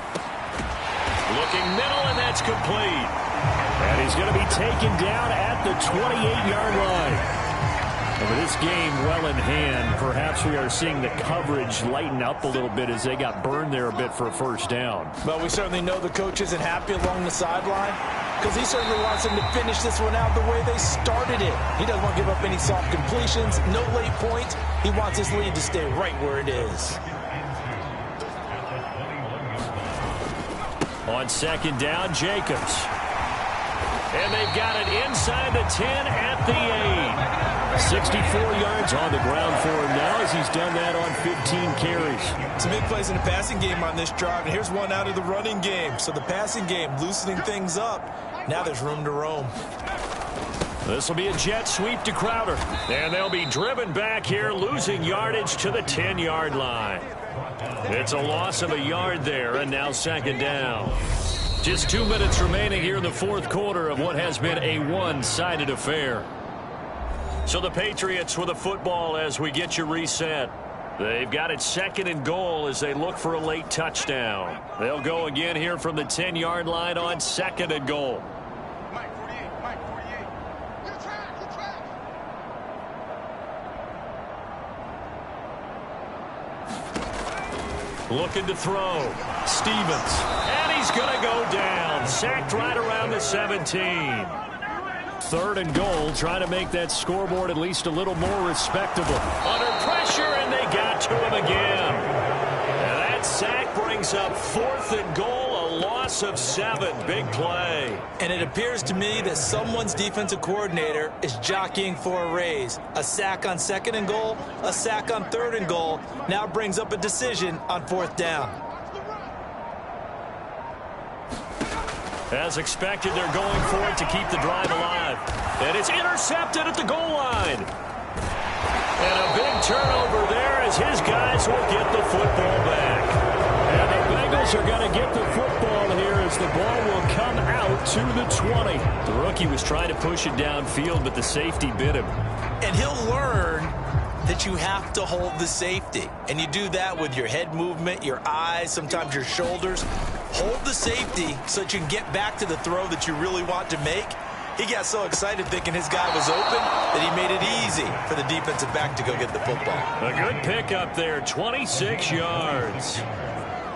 Looking middle, and that's complete. And he's going to be taken down at the 28-yard line. And with this game well in hand, perhaps we are seeing the coverage lighten up a little bit as they got burned there a bit for a first down. Well, we certainly know the coach isn't happy along the sideline because he certainly wants them to finish this one out the way they started it. He doesn't want to give up any soft completions, no late points. He wants his lead to stay right where it is. On 2nd down, Jacobs. And they've got it inside the 10 at the 8. 64 yards on the ground for him now as he's done that on 15 carries. Some big plays in the passing game on this drive, and here's one out of the running game. So the passing game loosening things up. Now there's room to roam. This will be a jet sweep to Crowder. And they'll be driven back here, losing yardage to the 10-yard line. It's a loss of a yard there, and now 2nd down. Just 2 minutes remaining here in the 4th quarter of what has been a one-sided affair. So the Patriots with a football as we get you reset. They've got it 2nd and goal as they look for a late touchdown. They'll go again here from the 10-yard line on 2nd and goal. Mike 48, Mike 48. Good track, good track. Looking to throw. Stevens. And he's going to go down. Sacked right around the 17. 3rd and goal, trying to make that scoreboard at least a little more respectable. Under pressure, and they got to him again. And that sack brings up 4th and goal, a loss of 7. Big play. And it appears to me that someone's defensive coordinator is jockeying for a raise. A sack on 2nd and goal, a sack on 3rd and goal, now brings up a decision on 4th down. As expected, they're going for it to keep the drive alive. And it's intercepted at the goal line. And a big turnover there as his guys will get the football back. And the Bengals are going to get the football here as the ball will come out to the 20. The rookie was trying to push it downfield, but the safety bit him. And he'll learn that you have to hold the safety. And you do that with your head movement, your eyes, sometimes your shoulders. Hold the safety so that you can get back to the throw that you really want to make. He got so excited thinking his guy was open that he made it easy for the defensive back to go get the football. A good pickup there, 26 yards.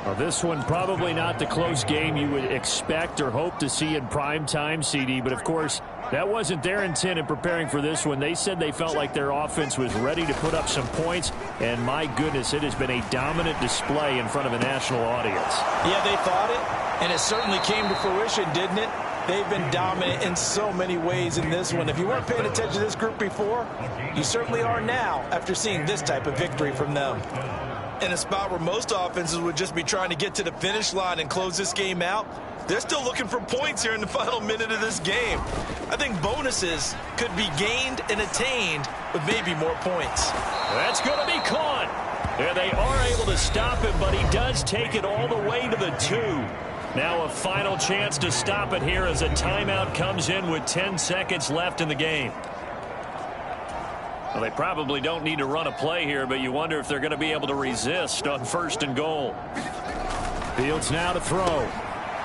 Well, this one probably not the close game you would expect or hope to see in prime time, CD, but of course that wasn't their intent in preparing for this one. They said they felt like their offense was ready to put up some points, and my goodness, it has been a dominant display in front of a national audience. Yeah, they thought it, and it certainly came to fruition, didn't it? They've been dominant in so many ways in this one. If you weren't paying attention to this group before, you certainly are now after seeing this type of victory from them. In a spot where most offenses would just be trying to get to the finish line and close this game out, they're still looking for points here in the final minute of this game. I think bonuses could be gained and attained with maybe more points. That's going to be caught. And they are able to stop him, but he does take it all the way to the 2. Now a final chance to stop it here as a timeout comes in with 10 seconds left in the game. Well, they probably don't need to run a play here, but you wonder if they're going to be able to resist on 1st and goal. Fields now to throw.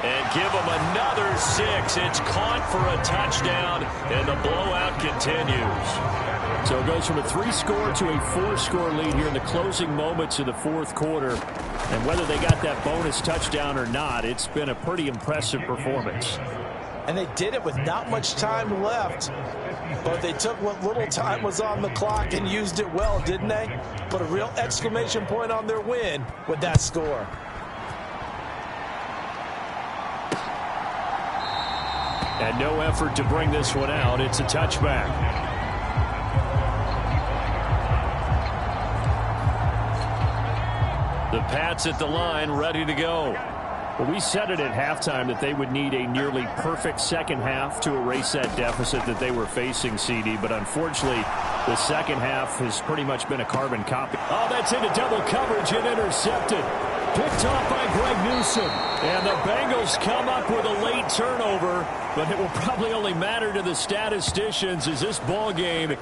And give them another 6. It's caught for a touchdown, and the blowout continues. So it goes from a 3-score to a 4-score lead here in the closing moments of the 4th quarter. And whether they got that bonus touchdown or not, it's been a pretty impressive performance. And they did it with not much time left. But they took what little time was on the clock and used it well, didn't they? Put a real exclamation point on their win with that score. And no effort to bring this one out. It's a touchback. The Pats at the line, ready to go. Well, we said it at halftime that they would need a nearly perfect second half to erase that deficit that they were facing, CD. But unfortunately, the second half has pretty much been a carbon copy. Oh, that's into double coverage and intercepted. Picked off by Greg Newsome. And the Bengals come up with a late turnover, but it will probably only matter to the statisticians as this ball game